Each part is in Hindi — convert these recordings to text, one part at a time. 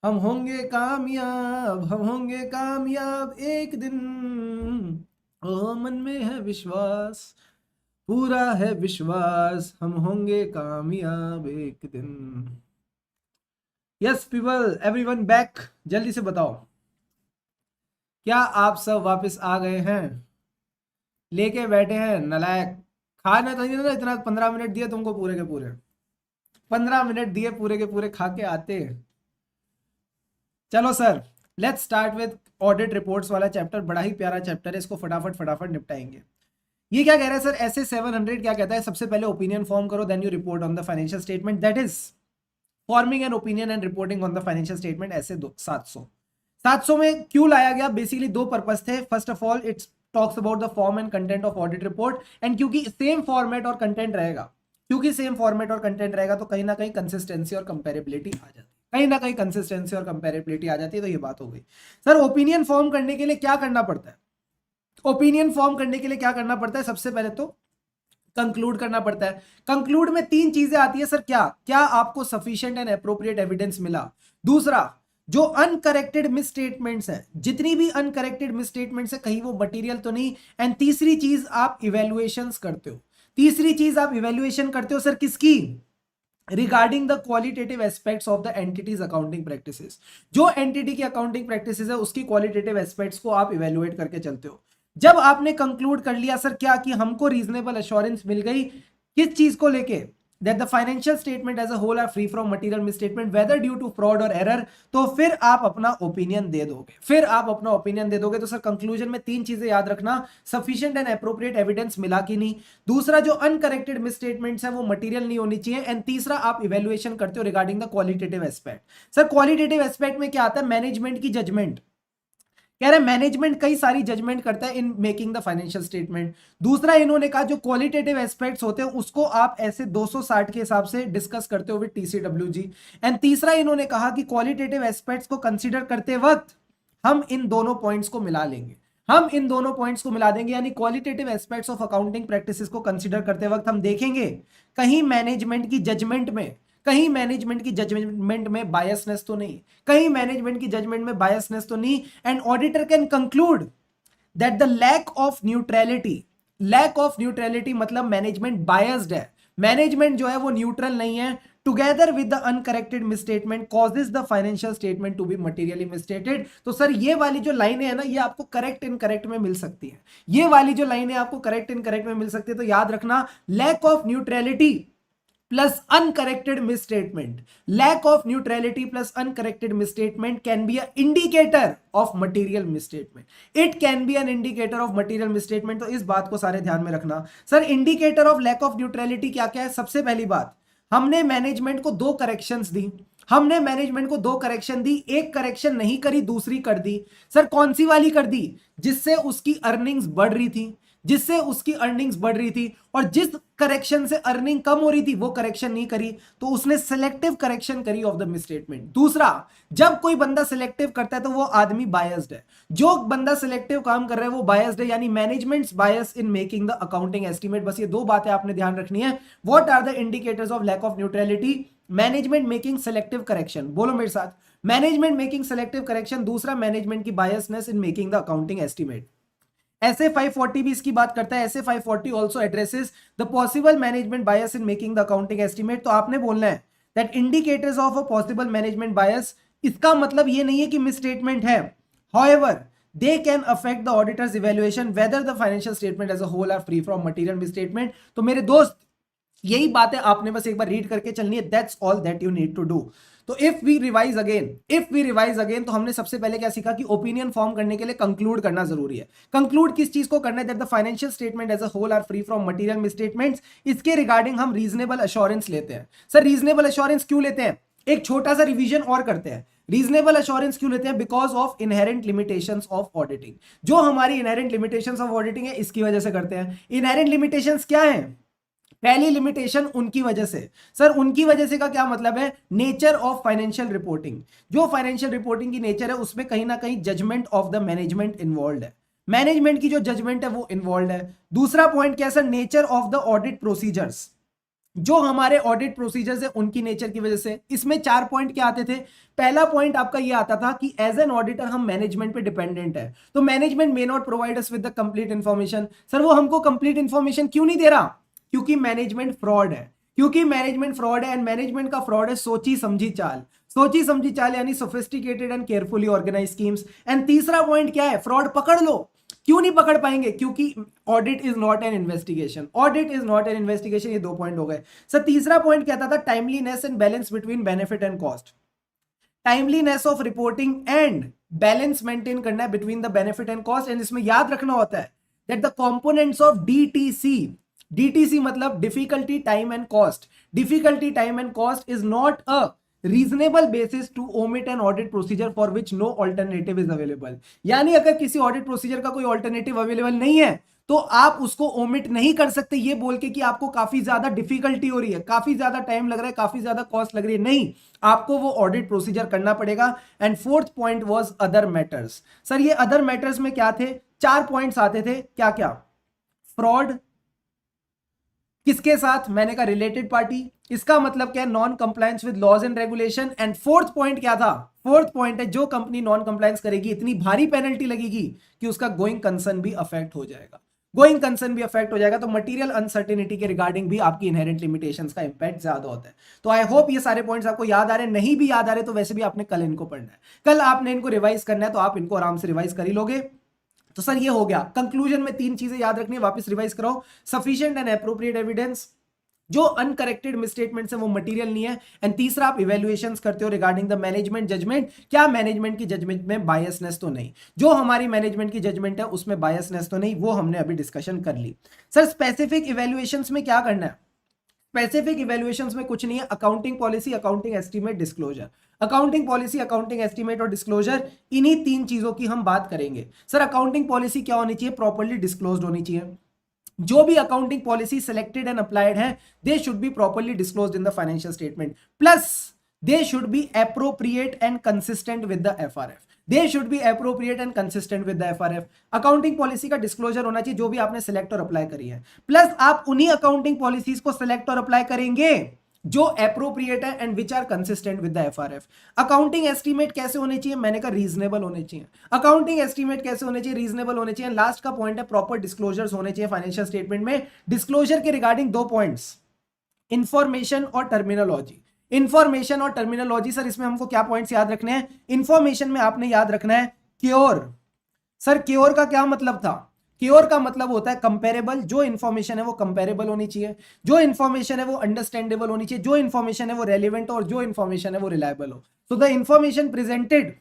हम होंगे कामयाब, हम होंगे कामयाब एक दिन। ओ मन में है विश्वास, पूरा है विश्वास, हम होंगे कामयाब एक दिन। Yes people, everyone back. जल्दी से बताओ, क्या आप सब वापस आ गए हैं? लेके बैठे हैं नलायक। खाना तो नहीं ना इतना, 15 मिनट दिए तुमको पूरे के पूरे, 15 मिनट दिए पूरे के पूरे, खा के आते। चलो sir, let's start with audit reports वाला चैप्टर। बड़ा ही प्यारा चैप्टर है, इसको फटाफट फटाफट निपटाएंगे। ये क्या कह रहा है सर? ऐसे 700 क्या कहता है? सबसे पहले ओपिनियन फॉर्म करो, then you report on the financial statement, that is forming an opinion and reporting on the financial statement. SA 700 में क्यों लाया गया? बेसिकली दो पर्पस थे। First of all it's talks about the form and content of audit report, and क्योंकि सेम फॉर्मेट और कंटेंट रहेगा, तो कहीं ना कहीं कंसिस्टेंसी और कंपेरेबिलिटी आ जाती है, तो ये बात हो गई। सर ओपिनियन फॉर्म करने के लिए क्या करना पड़ता है? सबसे पहले तो कंक्लूड करना पड़ता है। कंक्लूड में तीन चीजें आती है सर। क्या क्या आपको सफिशिएंट एंड एप्रोप्रिएट एविडेंस मिला? दूसरा, जो अनकरेक्टेड मिसस्टेटमेंट्स हैं, जितनी भी अनकरेक्टेड मिसस्टेटमेंट्स है, कहीं वो मटेरियल तो नहीं। एंड तीसरी चीज आप इवेल्युएशंस करते हो। सर किसकी? Regarding the qualitative aspects of the entities accounting practices. जो एंटिटी की अकाउंटिंग प्रैक्टिसेस है उसकी क्वालिटेटिव एस्पेक्ट्स को आप इवेल्युएट करके चलते हो। जब आपने कंक्लूड कर लिया सर क्या कि हमको रीजनेबल एश्योरेंस मिल गई किस चीज को लेके, that the financial statement as a whole are free from material misstatement whether due to fraud और एरर, तो फिर आप अपना ओपिनियन दे दोगे। तो सर कंक्लूजन में तीन चीजें याद रखना: सफिशिएंट एंड एप्रोप्रिएट एविडेंस मिला कि नहीं, दूसरा जो अनकरेक्टेड मिसस्टेटमेंट्स है वो मटेरियल नहीं होनी चाहिए, एंड तीसरा आप इवेल्युएशन करते हो regarding the qualitative aspect. Sir qualitative aspect में क्या आता है? मैनेजमेंट की जजमेंट। कह रहे मैनेजमेंट कई सारी जजमेंट करता है इन मेकिंग द फाइनेंशियल स्टेटमेंट। दूसरा इन्होंने कहा जो क्वालिटेटिव एस्पेक्ट्स होते हैं उसको आप ऐसे 260 के हिसाब से डिस्कस करते हो विद टीसीडब्ल्यूजी। एंड तीसरा इन्होंने कहा कि क्वालिटेटिव एस्पेक्ट्स को कंसीडर करते वक्त हम इन दोनों पॉइंट्स को मिला लेंगे। यानी qualitative aspects of accounting practices को कंसीडर करते वक्त हम देखेंगे कहीं मैनेजमेंट की जजमेंट में बायसनेस तो नहीं। And auditor can conclude that the lack of neutrality मतलब मैनेजमेंट बायस्ड है, मैनेजमेंट जो है वो न्यूट्रल नहीं है, together with the uncorrected misstatement causes the financial statement to be materially misstated. तो सर ये वाली जो लाइनें है ना, ये आपको करेक्ट इनकरेक्ट में मिल सकती है। तो याद रखना, lack of neutrality plus uncorrected misstatement, can be an indicator of material misstatement. तो इस बात को सारे ध्यान में रखना। Sir indicator of lack of neutrality क्या क्या है? सबसे पहली बात, हमने मैनेजमेंट को दो करेक्शन दी, एक करेक्शन नहीं करी, दूसरी कर दी। सर कौन सी वाली कर दी? जिससे उसकी अर्निंग्स बढ़ रही थी, और जिस करेक्शन से अर्निंग कम हो रही थी वो करेक्शन नहीं करी, तो उसने सिलेक्टिव करेक्शन करी ऑफ द मिसस्टेटमेंट। दूसरा, जब कोई बंदा सिलेक्टिव करता है तो वो आदमी बायस्ड है, जो बंदा सिलेक्टिव काम कर रहा है वो बायस्ड है, यानी management's bias in making the accounting estimate. बस ये दो बातें आपने ध्यान रखनी है। What are the indicators of lack of neutrality? Management making selective correction, बोलो मेरे साथ, मैनेजमेंट मेकिंग सिलेक्टिव करेक्शन। दूसरा, मैनेजमेंट की biasness in making the accounting estimate. SA 540 भी इसकी बात करता है। SA 540 also addresses the possible management bias in making the accounting estimate. तो आपने बोलना है that indicators of a possible management bias, इसका मतलब ये नहीं है कि मिसस्टेटमेंट है, however they can affect the auditor's evaluation whether the financial statement as a whole are free from material misstatement। तो मेरे दोस्त यही बातें आपने बस एक बार रीड करके चलनी है, that's all that you need to do. तो इफ वी रिवाइज अगेन तो हमने सबसे पहले क्या सीखा कि ओपिनियन फॉर्म करने के लिए कंक्लूड करना जरूरी है। कंक्लूड किस चीज को करना है? That the financial statement as a whole are free from material misstatements. इसके रिगार्डिंग हम रीजनेबल अश्योरेंस लेते हैं। सर रीजनेबल अश्योरेंस क्यों लेते हैं? एक छोटा सा रिवीजन और करते हैं। रीजनेबल अश्योरेंस क्यों लेते हैं? Because of inherent limitations of auditing. जो हमारी इनहेरेंट लिमिटेशंस ऑफ ऑडिटिंग है इसकी वजह से करते हैं। इनहेरेंट लिमिटेशंस क्या है? पहली लिमिटेशन उनकी वजह से। सर उनकी वजह से का क्या मतलब है? Nature of financial reporting. जो फाइनेंशियल रिपोर्टिंग की नेचर है उसमें कहीं ना कहीं judgement of the management involve है, मैनेजमेंट की जो जजमेंट है वो इन्वॉल्व है। दूसरा पॉइंट क्या है sir? Nature of the audit procedures. जो हमारे ऑडिट प्रोसीजर्स है उनकी नेचर की वजह से। इसमें 4 पॉइंट क्या आते थे? पहला पॉइंट आपका ये आता था कि एज एन ऑडिटर हम मैनेजमेंट पे डिपेंडेंट है, तो management may not provide us with the complete information. Sir वो हमको कंप्लीट इंफॉर्मेशन क्यों नहीं दे रहा? क्योंकि मैनेजमेंट फ्रॉड है, क्योंकि मैनेजमेंट फ्रॉड है। एंड मैनेजमेंट का फ्रॉड है सोची समझी चाल, सोची समझी चाल यानी sophisticated and carefully organize schemes. And तीसरा पॉइंट क्या है? फ्रॉड पकड़ लो। क्यों नहीं पकड़ पाएंगे? क्योंकि audit is not an investigation, audit is not an investigation. ये 2 पॉइंट हो गए सर। तीसरा पॉइंट क्या था? Timeliness and balance between benefit and cost. Timeliness of reporting and balance maintain करना है between the benefit and cost. And इसमें याद रखना होता है that the components of DTC, DTC मतलब difficulty time and cost, difficulty time and cost is not a reasonable basis to omit an audit procedure for which no alternative is available. यानी अगर किसी ऑडिट प्रोसीजर का कोई ऑल्टरनेटिव अवेलेबल नहीं है तो आप उसको ओमिट नहीं कर सकते ये बोल के कि आपको काफी ज्यादा डिफिकल्टी हो रही है, काफी ज्यादा टाइम लग रहा है, काफी ज्यादा कॉस्ट लग रही है। नहीं, आपको वो ऑडिट प्रोसीजर करना पड़ेगा। And fourth point was other matters. Sir ये अदर मैटर्स में क्या थे? 4 पॉइंट्स आते थे। क्या क्या? फ्रॉड किसके साथ? मैंने कहा रिलेटेड पार्टी। इसका मतलब क्या है? Non compliance with laws and regulation. And fourth point क्या था? फोर्थ पॉइंट है जो कंपनी नॉन कंप्लायंस करेगी इतनी भारी पेनल्टी लगेगी कि उसका गोइंग कंसर्न भी अफेक्ट हो जाएगा, गोइंग कंसर्न भी अफेक्ट हो जाएगा। तो मटेरियल अनसर्टेनिटी के रिगार्डिंग भी आपकी इनहेरेंट लिमिटेशंस का इंपैक्ट ज्यादा होता है। तो आई होप ये सारे पॉइंट्स आपको याद आ रहे हैं। नहीं भी याद आ रहे तो वैसे भी आपने कल इनको पढ़ना है, कल आपने इनको रिवाइज करना है, तो आप इनको आराम से रिवाइज कर ही लोगे। तो सर ये हो गया। कंक्लूजन में 3 चीजें याद रखनी है, वापस रिवाइज कराओ। सफिशिएंट एंड एप्रोप्रिएट एविडेंस, जो अनकरेक्टेड मिसस्टेटमेंट्स है वो मटेरियल नहीं है। एंड तीसरा, आप इवैल्यूएशंस करते हो रिगार्डिंग द मैनेजमेंट जजमेंट, क्या मैनेजमेंट की जजमेंट में बायसनेस तो नहीं? जो हमारी मैनेजमेंट की जजमेंट है उसमें बायसनेस तो नहीं, वो हमने अभी डिस्कशन कर ली। सर स्पेसिफिक इवैल्यूएशंस में क्या करना है? स्पेसिफिक इवैल्यूएशंस में कुछ नहीं है। Accounting policy, accounting estimate, disclosure. Accounting policy, accounting estimate और डिस्क्लोजर, इन्हीं 3 चीजों की हम बात करेंगे। सर अकाउंटिंग पॉलिसी क्या होनी चाहिए? प्रॉपर्ली डिस्क्लोज्ड होनी चाहिए। जो भी accounting policy selected and applied है they should be properly disclosed in the financial statement, plus they should be appropriate and consistent with the FRF, they should be appropriate and consistent with the FRF. Accounting policy का डिस्क्लोजर होना चाहिए जो भी आपने सिलेक्ट और अप्लाई करी है, प्लस आप उन्हीं अकाउंटिंग पॉलिसीज को सिलेक्ट और अप्लाई करेंगे जो एप्रोप्रिएट है and which are consistent with the FRF. Accounting estimate कैसे होने चाहिए? मैंने कहा रीजनेबल होने चाहिए। अकाउंटिंग एस्टीमेट कैसे होने चाहिए? रीजनेबल होने चाहिए। लास्ट का पॉइंट है प्रॉपर डिस्क्लोजर्स होने चाहिए फाइनेंशियल स्टेटमेंट में। डिस्क्लोजर के रिगार्डिंग 2 पॉइंट्स, इंफॉर्मेशन और टर्मिनोलॉजी। इंफॉर्मेशन और टर्मिनोलॉजी, सर इसमें हमको क्या पॉइंट्स याद रखने हैं? इंफॉर्मेशन में आपने याद रखना है क्योर। सर क्योर का क्या मतलब था? क्योर का मतलब होता है कंपेरेबल। जो इंफॉर्मेशन है वो कंपेरेबल होनी चाहिए, जो इंफॉर्मेशन है वो अंडरस्टैंडेबल होनी चाहिए, जो इंफॉर्मेशन है वो रेलिवेंट और जो इंफॉर्मेशन है वो रिलायबल हो। तो the information presented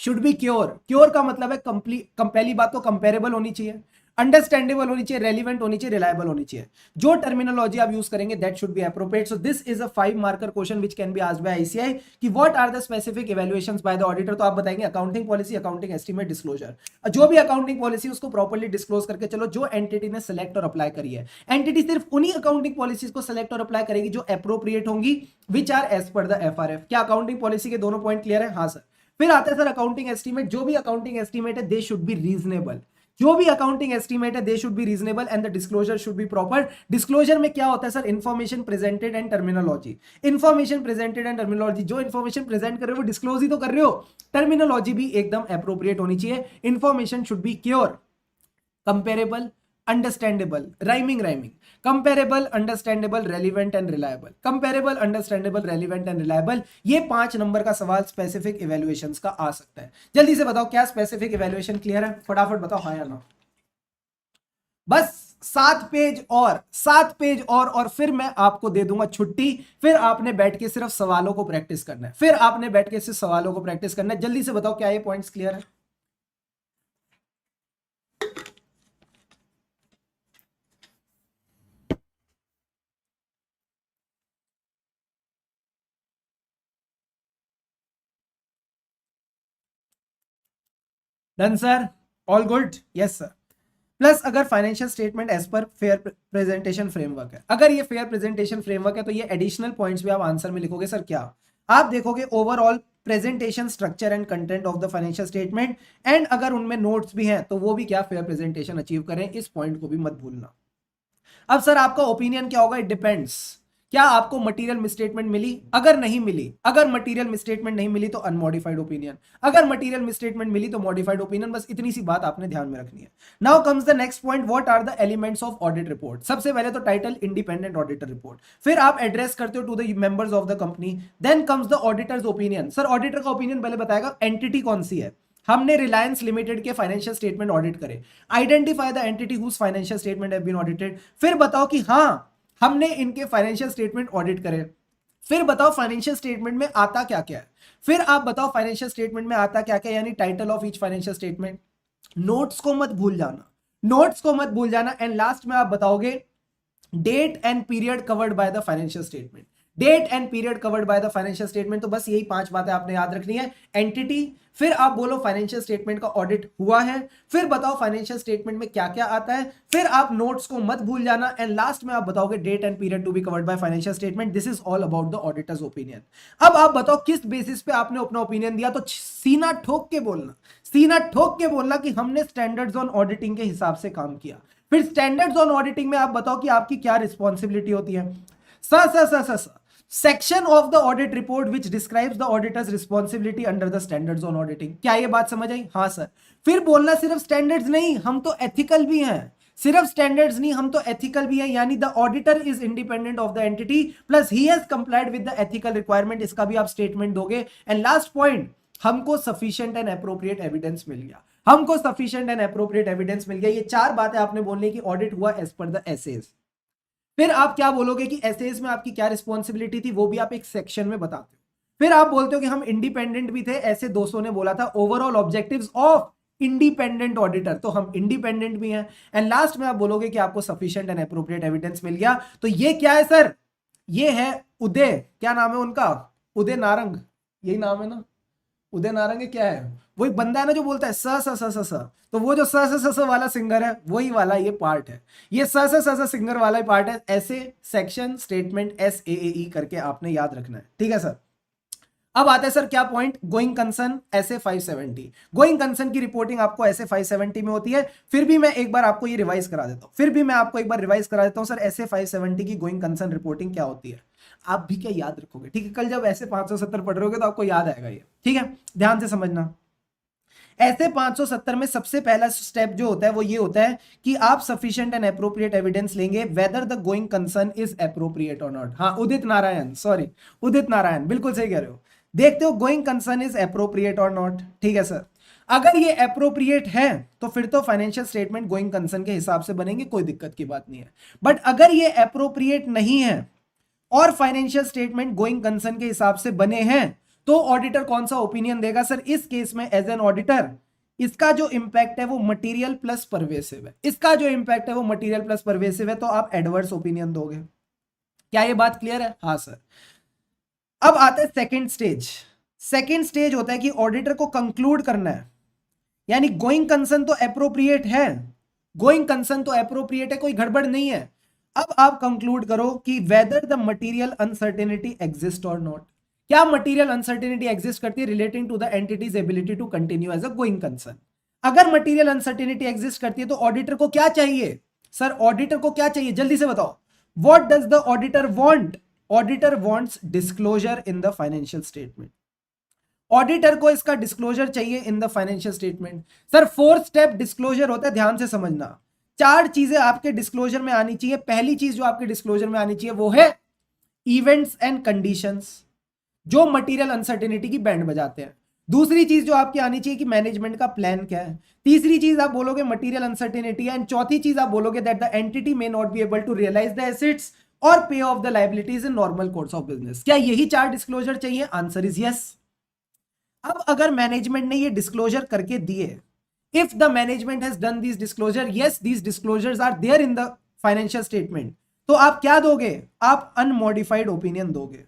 should be cure. Cure का मतलब है कंप्लीट, पहली बात तो कंपेरेबल होनी चाहिए, अंडरस्टैंडेबल होनी चाहिए, रेलिवेंट होनी चाहिए, रिलायबल होनी चाहिए। जो टर्मिनोलॉजी आप यूज करेंगे that should be appropriate. So this is a 5 marker question which can be asked by ICI कि what are the specific evaluations by the auditor. तो आप बताएंगे accounting policy, accounting estimate, disclosure. जो भी अकाउंटिंग पॉलिसी उसको प्रॉपर्ली डिस्क्लोज करके चलो जो एंटिटी ने सिलेक्ट और अप्लाई करी है। एंटिटी सिर्फ उन्हीं अकाउंटिंग पॉलिसीज को सिलेक्ट और अप्लाई करेगी जो एप्रोप्रिएट होंगी, which are as per the FRF. क्या अकाउंटिंग पॉलिसी के दोनों पॉइंट क्लियर है? हाँ सर। फिर आता है सर अकाउंटिंग एस्टीमेट। जो भी अकाउंटिंग एस्टीमेट है दे शुड बी रीजनेबल, जो भी अकाउंटिंग एस्टीमेट है they should be reasonable and the disclosure should be proper. Disclosure में क्या होता है sir? Information presented and terminology. Information presented and terminology, जो इंफॉर्मेशन प्रेजेंट कर रहे हो वो डिस्क्लोज ही तो कर रहे हो। टर्मिनोलॉजी भी एकदम एप्रोप्रिएट होनी चाहिए। Information should be cure, comparable, understandable, rhyming, comparable, understandable, relevant and reliable, comparable, understandable, relevant and reliable. ये 5 नंबर का सवाल स्पेसिफिक इवैल्यूएशंस का आ सकता है। जल्दी से बताओ क्या स्पेसिफिक इवैल्यूएशन क्लियर है? फटाफट बताओ हाँ या ना। बस 7 पेज और 7 पेज और फिर मैं आपको दे दूंगा छुट्टी। फिर आपने बैठ के सिर्फ सवालों को प्रैक्टिस करना है, फिर आपने बैठ के सिर्फ सवालों को प्रैक्टिस करना है। जल्दी से बताओ क्या ये पॉइंट्स क्लियर है? Done sir, all good? Yes sir. Plus अगर financial statement as per fair presentation framework है, अगर ये फेयर प्रेजेंटेशन फ्रेमवर्क है तो ये एडिशनल पॉइंट्स भी आप आंसर में लिखोगे। सर क्या आप देखोगे? Overall presentation structure and content of the financial statement, and अगर उनमें नोट्स भी हैं तो वो भी क्या फेयर प्रेजेंटेशन अचीव करें। इस पॉइंट को भी मत भूलना। अब सर आपका ओपिनियन क्या होगा? इट डिपेंड्स क्या आपको मटेरियल मिसस्टेटमेंट मिली? अगर नहीं मिली, अगर मटेरियल मिसस्टेटमेंट नहीं मिली तो अनमॉडिफाइड ओपिनियन, अगर मटेरियल मिसस्टेटमेंट मिली तो मॉडिफाइड ओपिनियन। बस इतनी सी बात आपने ध्यान में रखनी है। Now comes the next point, what are the elements of audit report. सबसे पहले तो टाइटल इंडिपेंडेंट ऑडिटर रिपोर्ट, फिर आप एड्रेस करते हो to the members of the company, then comes the auditor's opinion. Sir auditor का ओपिनियन पहले बताएगा एंटिटी कौन सी है। हमने रिलायंस लिमिटेड के फाइनेंशियल स्टेटमेंट ऑडिट करे, identify the entity whose financial statement have been audited, फिर बताओ कि हाँ हमने इनके फाइनेंशियल स्टेटमेंट ऑडिट करे, फिर बताओ फाइनेंशियल स्टेटमेंट में आता क्या क्या है, फिर आप बताओ फाइनेंशियल स्टेटमेंट में आता क्या क्या, यानी title of each financial statement, notes को मत भूल जाना, नोट्स को मत भूल जाना, एंड लास्ट में आप बताओगे date and period covered by the financial statement, date and period covered by the financial statement. तो बस यही 5 बातें आपने याद रखनी है। एंटिटी, फिर आप बोलो फाइनेंशियल स्टेटमेंट का ऑडिट हुआ है, फिर बताओ फाइनेंशियल स्टेटमेंट में क्या क्या आता है, फिर आप नोट्स को मत भूल जाना, एंड लास्ट में आप बताओगे date and period to be covered by financial statement. This is all about the auditor's opinion. अब आप बताओ किस बेसिस पे आपने अपना ओपिनियन दिया, तो सीना ठोक के बोलना, सीना ठोक के बोलना कि हमने स्टैंडर्ड्स ऑन ऑडिटिंग के हिसाब से काम किया। फिर स्टैंडर्ड्स ऑन ऑडिटिंग में आप बताओ कि आपकी क्या रिस्पॉन्सिबिलिटी होती है। Sir section of the audit report which describes the auditors responsibility under the standards on auditing. क्या ये बात समझ आई? हाँ सर। फिर बोलना सिर्फ स्टैंडर्ड्स नहीं, हम तो एथिकल भी हैं, सिर्फ स्टैंडर्ड्स नहीं हम तो एथिकल भी हैं, यानी the auditor is independent of the entity plus he has complied with the ethical requirement. इसका भी आप स्टेटमेंट दोगे। एंड लास्ट पॉइंट, हमको सफिशिएंट एंड एप्रोप्रिएट एविडेंस मिल गया, हमको सफिशिएंट एंड एप्रोप्रिएट एविडेंस मिल गया। ये 4 बातें आपने बोलने की ऑडिट हुआ एज पर द एसेज। फिर आप क्या बोलोगे कि एसेज में आपकी क्या रिस्पॉन्सिबिलिटी थी, वो भी आप एक सेक्शन में बताते हो। फिर आप बोलते हो कि हम इंडिपेंडेंट भी थे, ऐसे 200 ने बोला था overall objectives of independent auditor, तो हम इंडिपेंडेंट भी हैं। एंड लास्ट में आप बोलोगे कि आपको सफिशिएंट एंड एप्रोप्रिएट एविडेंस मिल गया। तो ये क्या है सर? ये है उदय, क्या नाम है उनका? उदय नारंग, यही नाम है ना? उदय नारंग क्या है? वही बंदा है ना जो बोलता है स स स स स। तो वो जो स स स स वाला सिंगर है वही वाला ये पार्ट है, ये स स स स सिंगर वाला ही पार्ट है। ऐसे सेक्शन स्टेटमेंट SAAE करके आपने याद रखना है, ठीक है सर। अब आता है सर क्या point, going concern SA 570। Going concern की रिपोर्टिंग आपको SA 570 में होती है। फिर भी मैं एक बार आपको ये रिवाइज करा देता हूं, फिर भी मैं आपको एक बार रिवाइज करा देता हूं सर, SA 570 की गोइंग कंसर्न रिपोर्टिंग क्या होती है। आप भी क्या याद रखोगे, ठीक है? कल जब ऐसे 570 पढ़ रहे होगे तो आपको याद आएगा ये, ठीक है? ध्यान से समझना। ऐसे 570 में सबसे पहला स्टेप जो होता है वो ये होता है कि आप सफिशिएंट एंड एप्रोप्रिएट एविडेंस लेंगे whether the going concern is appropriate और नॉट। हाँ उदित नारायण, सॉरी उदित नारायण, बिल्कुल सही कह रहे हो। देखते हो गोइंग कंसर्न इज एप्रोप्रिएट और नॉट, ठीक है सर। अगर ये एप्रोप्रिएट है तो फिर तो फाइनेंशियल स्टेटमेंट गोइंग कंसर्न के हिसाब से बनेंगे, कोई दिक्कत की बात नहीं है। बट अगर ये एप्रोप्रिएट नहीं है और फाइनेंशियल स्टेटमेंट गोइंग कंसर्न के हिसाब से बने हैं, तो ऑडिटर कौन सा ओपिनियन देगा सर? इस केस में एज एन ऑडिटर इसका जो इंपैक्ट है वो मटेरियल प्लस परवेसिव है, इसका जो इंपैक्ट है वो मटेरियल प्लस परवेसिव है, तो आप एडवर्स ओपिनियन दोगे। क्या ये बात क्लियर है? हाँ सर। अब आता है सेकंड स्टेज। सेकंड स्टेज होता है कि ऑडिटर को कंक्लूड करना है, यानी गोइंग कंसर्न तो एप्रोप्रिएट है, गोइंग कंसर्न तो एप्रोप्रिएट है, कोई गड़बड़ नहीं है। अब आप कंक्लूड करो कि whether the material uncertainty exist और नॉट। क्या मटेरियल अनसर्टेनिटी एग्जिस्ट करती है relating to the entity's ability to continue as a going concern? अगर मटेरियल अनसर्टेनिटी एग्जिस्ट करती है तो ऑडिटर को क्या चाहिए सर? ऑडिटर को क्या चाहिए जल्दी से बताओ? What does the auditor want? Auditor wants disclosure in the financial statement. Auditor को इसका डिस्क्लोजर चाहिए इन the financial statement. Sir 4 step disclosure होता है, ध्यान से समझना। 4 चीजें आपके डिस्क्लोजर में आनी चाहिए। पहली चीज जो आपके डिस्क्लोजर में आनी चाहिए वो है इवेंट्स एंड कंडीशंस जो मटेरियल अनसर्टेनिटी की बैंड बजाते हैं। दूसरी चीज जो आपकी आनी चाहिए कि मैनेजमेंट का प्लान क्या है। तीसरी चीज आप बोलोगे मटेरियल अनसर्टेनिटी है, एंड चौथी चीज आप बोलोगे that the entity may not be able to realise the assets और pay off the liabilities in normal course of business. क्या यही 4 डिस्क्लोजर चाहिए? Answer is yes. अब अगर मैनेजमेंट ने ये डिस्क्लोजर करके दिए, if the management has done this disclosure, yes these disclosures are there in the financial statement, तो आप क्या दोगे? आप अनमॉडिफाइड ओपिनियन दोगे,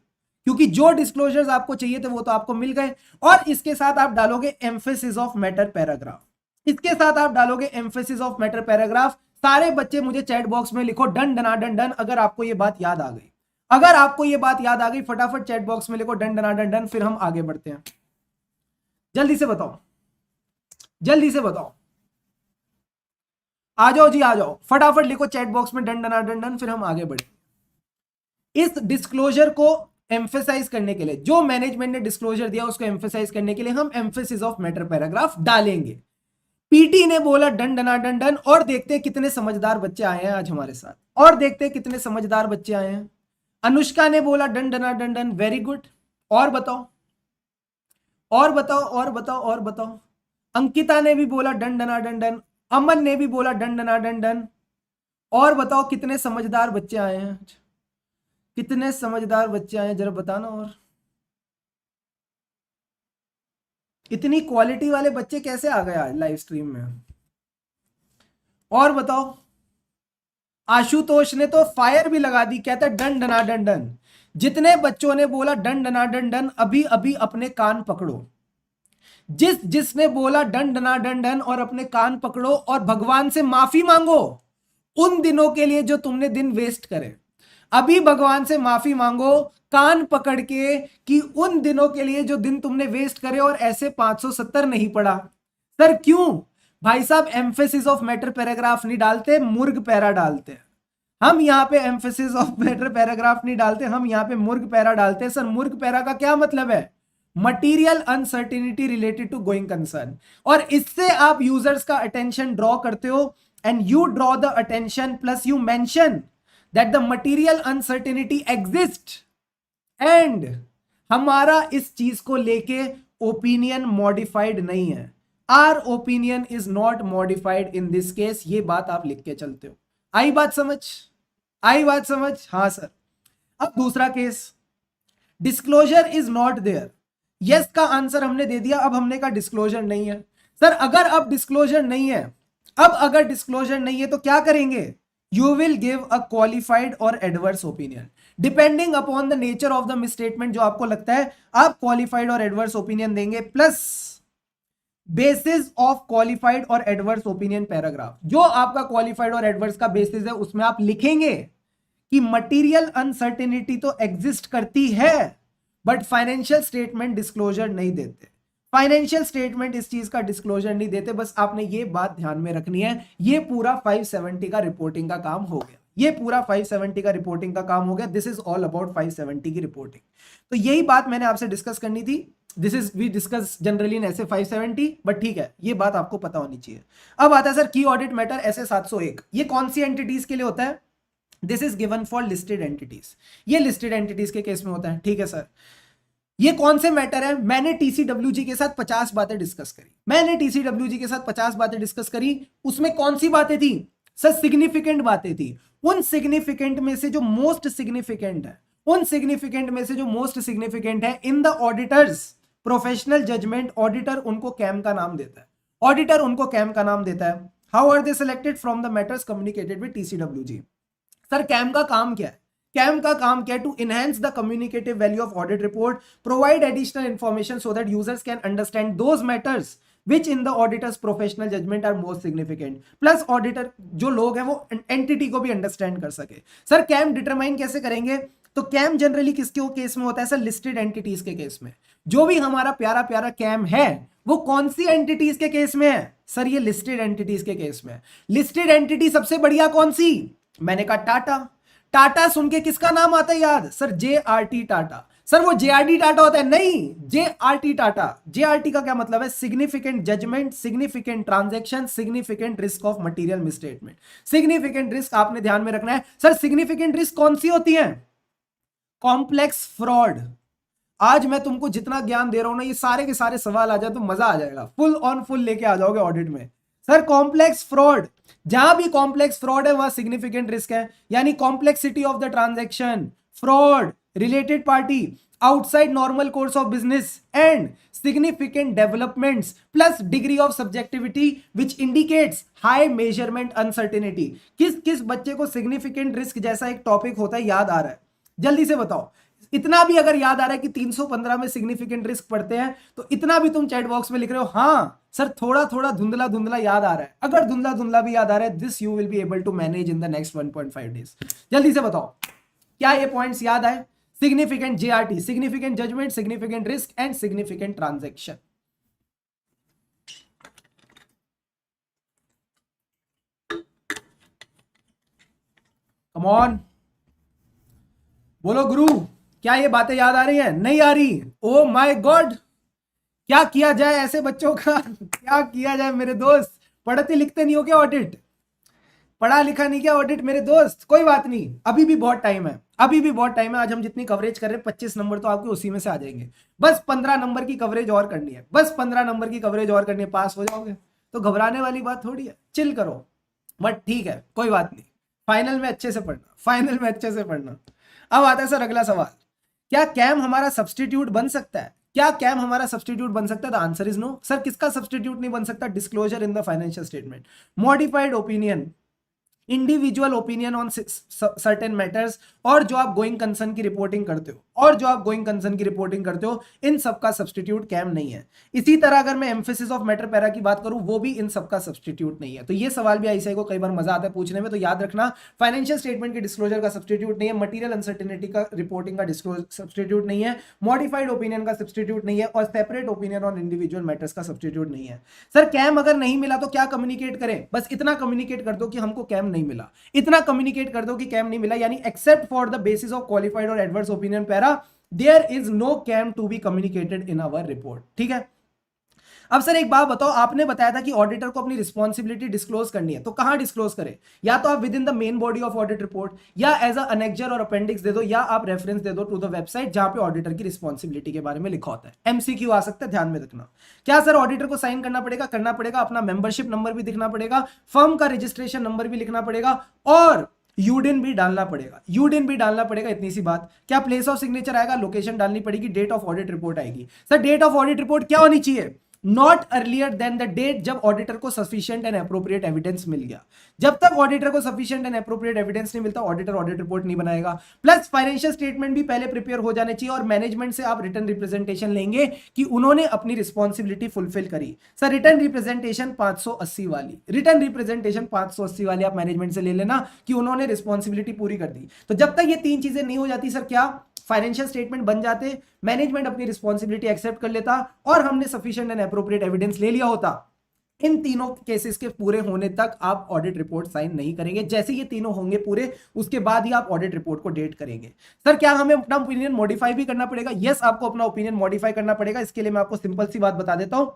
क्योंकि जो डिस्क्लोजर्स आपको चाहिए थे वो तो आपको मिल गए। और इसके साथ आप डालोगे एम्फेसिस ऑफ मैटर पैराग्राफ, इसके साथ आप डालोगे एम्फेसिस ऑफ मैटर पैराग्राफ। सारे बच्चे मुझे चैट बॉक्स में लिखो डन डना डन डन, अगर आपको ये बात याद आ गई। अगर आपको ये बात याद आ गई फटाफट चैट बॉक्स में लिखो डन डना डन डन, फिर हम आगे बढ़ते हैं। जल्दी से बताओ, जल्दी से बताओ, आ जाओ जी आ जाओ, फटाफट लिखो चैट बॉक्स में डन डना डन डन, फिर हम आगे बढ़े। इस डिस्क्लोजर को एम्फेसाइज करने के लिए, जो मैनेजमेंट ने डिस्क्लोजर दिया उसको एम्फेसाइज करने के लिए हम एम्फेसिस ऑफ मैटर पैराग्राफ डालेंगे। पीटी ने बोला डन डना डन डन, और देखते हैं कितने समझदार बच्चे आए हैं आज हमारे साथ, और देखते हैं कितने समझदार बच्चे आए हैं। अनुष्का ने बोला डन डना डन डन, वेरी गुड। और बताओ, और बताओ, और बताओ, और बताओ। अंकिता ने भी बोला डन डना डन डन, अमन ने भी बोला डन डना डन डन। और बताओ कितने समझदार बच्चे आए हैं, कितने समझदार बच्चे आए हैं जरा बताना। और इतनी क्वालिटी वाले बच्चे कैसे आ गए आज लाइव स्ट्रीम में? और बताओ। आशुतोष ने तो फायर भी लगा दी, कहता डन डना डन डन। जितने बच्चों ने बोला डन डना डन डन, अभी अभी अपने कान पकड़ो। जिसने बोला डन डना डन डन और अपने कान पकड़ो और भगवान से माफी मांगो उन दिनों के लिए जो तुमने दिन वेस्ट करे। अभी भगवान से माफी मांगो कान पकड़ के कि उन दिनों के लिए जो दिन तुमने वेस्ट करे और ऐसे 570 नहीं पड़ा। सर क्यों भाई साहब एम्फेसिस ऑफ मैटर पैराग्राफ नहीं डालते, मुर्ग पैरा डालते? हम यहाँ पे एम्फेसिस ऑफ मैटर पैराग्राफ नहीं डालते, हम यहाँ पे मुर्ग पैरा डालते हैं। सर मुर्ग पैरा का क्या मतलब है? Material uncertainty related to going concern. और इससे आप यूजर्स का अटेंशन ड्रॉ करते हो, and you draw the attention plus you mention that the material uncertainty exist, and हमारा इस चीज को लेके ओपिनियन मॉडिफाइड नहीं है। Our opinion is not modified in this case. ये बात आप लिख के चलते हो। आई बात समझ? आई बात समझ? हाँ सर। अब दूसरा case, disclosure is not there. Yes का आंसर हमने दे दिया, अब हमने कहा डिस्क्लोजर नहीं है। सर अगर अब डिस्क्लोजर नहीं है, अब अगर डिस्क्लोजर नहीं है तो क्या करेंगे? You will give a qualified और adverse opinion depending upon the nature of the misstatement. जो आपको लगता है आप क्वालिफाइड और एडवर्स ओपिनियन देंगे, प्लस बेसिस ऑफ क्वालिफाइड और एडवर्स ओपिनियन पैराग्राफ। जो आपका क्वालिफाइड और एडवर्स का बेसिस है उसमें आप लिखेंगे कि मटीरियल अनसर्टेनिटी तो एग्जिस्ट करती है बट फाइनेंशियल स्टेटमेंट डिस्क्लोजर नहीं देते। फाइनेंशियल स्टेटमेंट इस चीज का डिस्क्लोजर नहीं देते। बस आपने ये बात ध्यान में रखनी है। ये पूरा 570 का रिपोर्टिंग का काम हो गया। ये पूरा 570 का रिपोर्टिंग का काम हो गया। दिस इज ऑल अबाउट 570 की रिपोर्टिंग। तो यही बात मैंने आपसे डिस्कस करनी थी। This is we discuss generally in SA 570, but ठीक है ये बात आपको पता होनी चाहिए। अब आता है सर की ऑडिट मैटर ऐसे 701। ये कौन सी एंटिटीज के लिए होता है? This is given for listed entities. ये लिस्टेड एंटिटीज के केस में होता है, ठीक है सर। ये कौन से मैटर है? मैंने टीसीडब्ल्यूजी के साथ 50 बातें डिस्कस करी। मैंने टीसीडब्ल्यूजी के साथ 50 बातें डिस्कस करी। उसमें कौन सी बातें थी सर? सिग्निफिकेंट बातें थी। उन सिग्निफिकेंट में से जो मोस्ट सिग्निफिकेंट है, उन सिग्निफिकेंट में से जो मोस्ट सिग्निफिकेंट है in the auditor's professional judgement, auditor उनको कैम का नाम देता है। ऑडिटर उनको कैम का नाम देता है। How are they selected? From the matters communicated with TCWG. Sir KAM का काम क्या है? कैम का काम क्या है? To enhance the communicative value of audit report, provide additional information so that users can understand those matters which in the auditor's professional judgment are most significant, plus auditor जो लोग हैं वो एंटिटी को भी अंडरस्टैंड कर सके। सर कैम डिटरमाइन कैसे करेंगे? तो कैम जनरली किसके केस में होता है सर? लिस्टेड एंटिटीज के केस में। जो भी हमारा प्यारा प्यारा कैम है वो कौन सी एंटिटीज के केस में है सर? ये लिस्टेड एंटिटीज के केस में। लिस्टेड एंटिटी सबसे बढ़िया कौन सी? मैंने कहा टाटा। टाटा सुन के किसका नाम आता है याद सर? जेआरटी टाटा। सर वो जेआरडी टाटा होता है? नहीं, जेआरटी टाटा। जेआरटी का क्या मतलब है? Significant judgement, significant transaction, significant risk of material misstatement. Significant risk आपने ध्यान में रखना है। सर सिग्निफिकेंट रिस्क कौन सी होती है? Complex fraud. आज मैं तुमको जितना ज्ञान दे रहा हूं ना, ये सारे के सारे सवाल आ जाए तो मजा आ जाएगा। फुल ऑन फुल लेके आ जाओगे ऑडिट में। सर कॉम्प्लेक्स फ्रॉड, जहां भी कॉम्प्लेक्स फ्रॉड है वहां सिग्निफिकेंट रिस्क है। यानी complexity of the transaction, fraud, related party, outside normal course of business and significant developments plus degree of subjectivity which indicates high measurement uncertainty. किस किस बच्चे को सिग्निफिकेंट रिस्क जैसा एक टॉपिक होता है याद आ रहा है? जल्दी से बताओ। इतना भी अगर याद आ रहा है कि 315 में सिग्निफिकेंट रिस्क पढ़ते हैं तो इतना भी तुम चैट बॉक्स में लिख रहे हो हाँ सर थोड़ा थोड़ा धुंधला धुंधला याद आ रहा है। अगर धुंधला धुंधला भी याद आ रहा है, this you will be able to manage in the next 1.5 days. जल्दी से बताओ क्या ये पॉइंट्स याद आए? Significant JRT, significant judgement, significant risk and significant transaction. Come on. बोलो गुरु, क्या ये बातें याद आ रही हैं? नहीं आ रही? ओ माय गॉड, क्या किया जाए ऐसे बच्चों का? क्या किया जाए मेरे दोस्त? पढ़ते लिखते नहीं हो क्या ऑडिट? पढ़ा लिखा नहीं क्या ऑडिट मेरे दोस्त? कोई बात नहीं, अभी भी बहुत टाइम है, अभी भी बहुत टाइम है। आज हम जितनी कवरेज कर रहे हैं 25 नंबर तो आपके उसी में से आ जाएंगे। बस 15 नंबर की कवरेज और करनी है, बस 15 नंबर की कवरेज और करनी है, पास हो जाओगे। तो घबराने वाली बात थोड़ी है, चिल करो। बट ठीक है, कोई बात नहीं, फाइनल में अच्छे से पढ़ना, फाइनल में अच्छे से पढ़ना। अब आता है सर अगला सवाल, क्या कैम हमारा सब्सटीट्यूट बन सकता है? क्या कैम हमारा सब्सटीट्यूट बन सकता है? The answer is no. Sir किसका सब्सटीट्यूट नहीं बन सकता? Disclosure in the financial statement, modified opinion, individual opinion on certain matters, और जो आप गोइंग कंसर्न की रिपोर्टिंग करते हो, और जो आप गोइंग कंसर्न की रिपोर्टिंग करते हो, इन सबका सब्सटीट्यूट कैम नहीं है। इसी तरह अगर मैं एम्फेसिस ऑफ मैटर पैरा की बात करूं, वो भी इन सबका सब्सटीट्यूट नहीं है। तो ये सवाल भी आईसीआई को कई बार मजा आता है पूछने में, तो याद रखना, फाइनेंशियल स्टेटमेंट के डिस्क्लोजर का सब्सटीट्यूट नहीं है, मटीरियल अनसर्टेनिटी का रिपोर्टिंग का सब्सटीट्यूट नहीं है, मॉडिफाइड ओपिनियन का सब्सटीट्यूट नहीं है, और separate opinion on individual matters का सब्सटीट्यूट नहीं है। सर कैम अगर नहीं मिला तो क्या कम्युनिकेट करें? बस इतना कम्युनिकेट कर दो कि हमको कैम नहीं मिला, इतना कम्युनिकेट कर दो कि कैम नहीं मिला, यानी except for the basis of qualified और adverse opinion para there is no KAM to be communicated in our report. ठीक है, अब सर एक बात बताओ, आपने बताया था कि ऑडिटर को अपनी रिस्पॉन्सिबिलिटी डिस्क्लोज करनी है, तो कहां डिस्क्लोज करें? या तो आप with in the main body of audit report, या एज अ अनेक्जर और अपेंडिक्स दे दो, या आप रेफरेंस दे दो टू द वेबसाइट जहां पे ऑडिटर की रिस्पॉन्सिबिलिटी के बारे में लिखा होता है। एमसीक्यू आ सकता है, ध्यान में रखना। क्या सर ऑडिटर को साइन करना पड़ेगा? करना पड़ेगा, अपना मेंबरशिप नंबर भी दिखना पड़ेगा, फर्म का रजिस्ट्रेशन नंबर भी लिखना पड़ेगा, और यूडिन भी डालना पड़ेगा, यूडिन भी डालना पड़ेगा। इतनी सी बात। क्या प्लेस ऑफ सिग्नेचर आएगा? लोकेशन डालनी पड़ेगी, डेट ऑफ ऑडिट रिपोर्ट आएगी। Sir date of audit report क्या होनी चाहिए? Not earlier than the date जब ऑडिटर को सफिशिएंट एंड एप्रोप्रिएट एविडेंस मिल गया। जब तक ऑडिटर को सफिशिएंट एंड एप्रोप्रिएट एविडेंस नहीं मिलता, ऑडिटर ऑडिट रिपोर्ट नहीं बनाएगा। प्लस फाइनेंशियल स्टेटमेंट भी पहले प्रिपेयर हो जाने चाहिए, और मैनेजमेंट से आप रिटर्न रिप्रेजेंटेशन लेंगे कि उन्होंने अपनी रिस्पॉन्सिबिलिटी फुलफिल करी। सर रिटर्न रिप्रेजेंटेशन 580 वाली, रिटर्न रिप्रेजेंटेशन 580 वाली आप मैनेजमेंट से ले लेना कि उन्होंने रिस्पॉन्सिबिलिटी पूरी कर दी। तो जब तक ये तीन चीजें नहीं हो जाती, सर क्या फाइनेंशियल स्टेटमेंट बन जाते, मैनेजमेंट अपनी रिस्पॉन्सिबिलिटी एक्सेप्ट कर लेता, और हमने सफिशिएंट एंड एप्रोप्रिएट एविडेंस ले लिया होता। इन तीनों केसेस के पूरे होने तक आप ऑडिट रिपोर्ट साइन नहीं करेंगे। जैसे ये तीनों होंगे पूरे, उसके बाद ही आप ऑडिट रिपोर्ट को डेट करेंगे। सर क्या हमें अपना ओपिनियन मॉडिफाई भी करना पड़ेगा? यस, आपको अपना ओपिनियन मॉडिफाई करना पड़ेगा। इसके लिए मैं आपको सिंपल सी बात बता देता हूं,